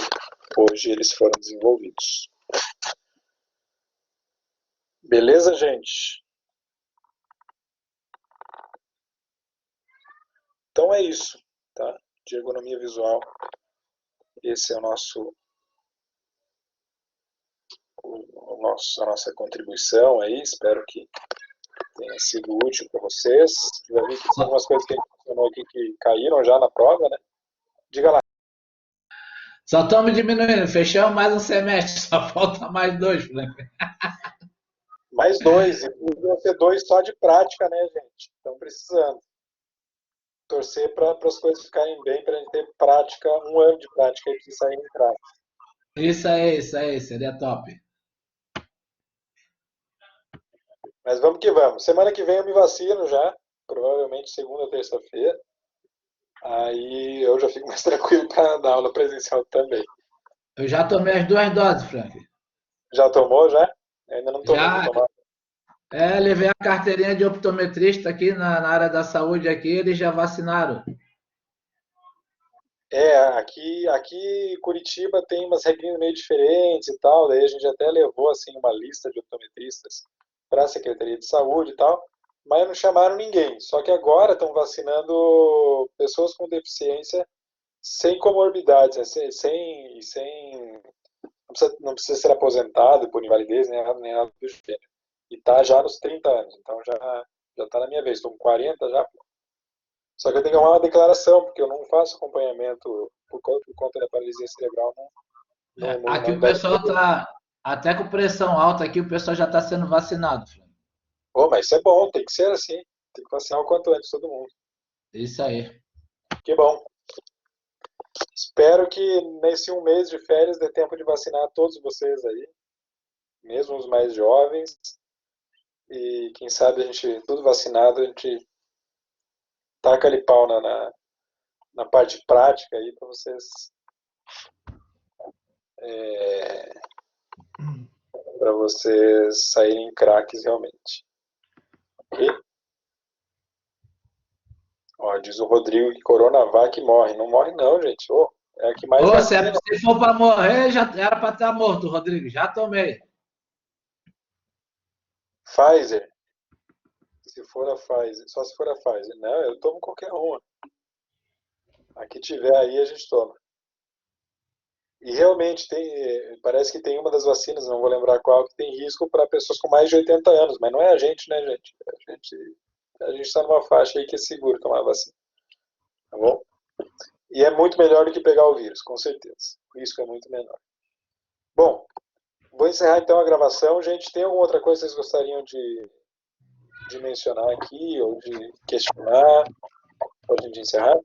hoje eles foram desenvolvidos. Beleza, gente? Então é isso, tá? De ergonomia visual. Esse é a nossa contribuição aí. Espero que tenha sido útil para vocês. Já vi que tem algumas coisas que a gente mencionou aqui que caíram já na prova, né? Diga lá. Só estamos diminuindo, fechamos mais um semestre, só falta mais 2, Frank. Mais 2, e vão ser 2 só de prática, né, gente? Estão precisando. Torcer para as coisas ficarem bem, para a gente ter prática, 1 ano de prática aí que sair em prática. Isso aí, seria top. Mas vamos que vamos. Semana que vem eu me vacino já, provavelmente segunda ou terça-feira. Aí eu já fico mais tranquilo para dar aula presencial também. Eu já tomei as 2 doses, Frank. Já tomou, já? Eu ainda não tomei. Já, Levei a carteirinha de optometrista aqui na área da saúde aqui, eles já vacinaram. Aqui Curitiba tem umas regrinhas meio diferentes e tal, daí a gente até levou assim uma lista de optometristas para a Secretaria de Saúde e tal, mas não chamaram ninguém. Só que agora estão vacinando pessoas com deficiência sem comorbidades, né? Não precisa ser aposentado por invalidez, nem nada do gênero. E tá já nos 30 anos, então já tá na minha vez, estou com 40 já. Só que eu tenho que arrumar uma declaração, porque eu não faço acompanhamento por conta da paralisia cerebral. Aqui o pessoal tá até com pressão alta aqui, o pessoal já está sendo vacinado. Oh, mas isso é bom, tem que ser assim. Tem que vacinar o quanto antes todo mundo. Isso aí. Que bom. Espero que nesse um mês de férias dê tempo de vacinar todos vocês aí, mesmo os mais jovens. E quem sabe a gente, tudo vacinado, a gente taca ali pau na parte prática aí para vocês saírem craques realmente. Ok? Ó, diz o Rodrigo que Coronavac morre. Não morre não, gente. É a que mais vacina. Se for para morrer, já era para estar morto, Rodrigo. Já tomei. Pfizer. Se for a Pfizer. Só se for a Pfizer. Não, eu tomo qualquer uma. A que tiver aí a gente toma. E realmente parece que tem uma das vacinas, não vou lembrar qual, que tem risco para pessoas com mais de 80 anos, mas não é a gente, né, gente? A gente está numa faixa aí que é seguro tomar a vacina. Tá bom? E é muito melhor do que pegar o vírus, com certeza. O risco é muito menor. Bom, vou encerrar então a gravação. Gente, tem alguma outra coisa que vocês gostariam de mencionar aqui, ou de questionar, para a gente encerrar?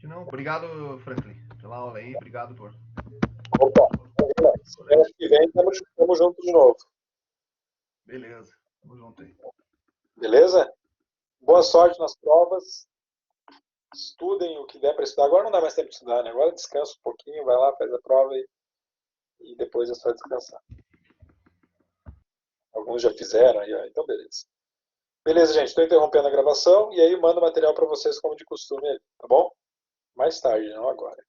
Não, obrigado, Franklin, pela aula aí, obrigado por... Opa, semana que vem estamos juntos de novo. Beleza, tamo junto aí. Beleza? Boa sorte nas provas. Estudem o que der para estudar. Agora não dá mais tempo de estudar, né? Agora descansa um pouquinho, vai lá, faz a prova e depois é só descansar. Alguns já fizeram, então beleza. Beleza, gente, estou interrompendo a gravação e aí mando o material para vocês como de costume, tá bom? Mais tarde, não agora.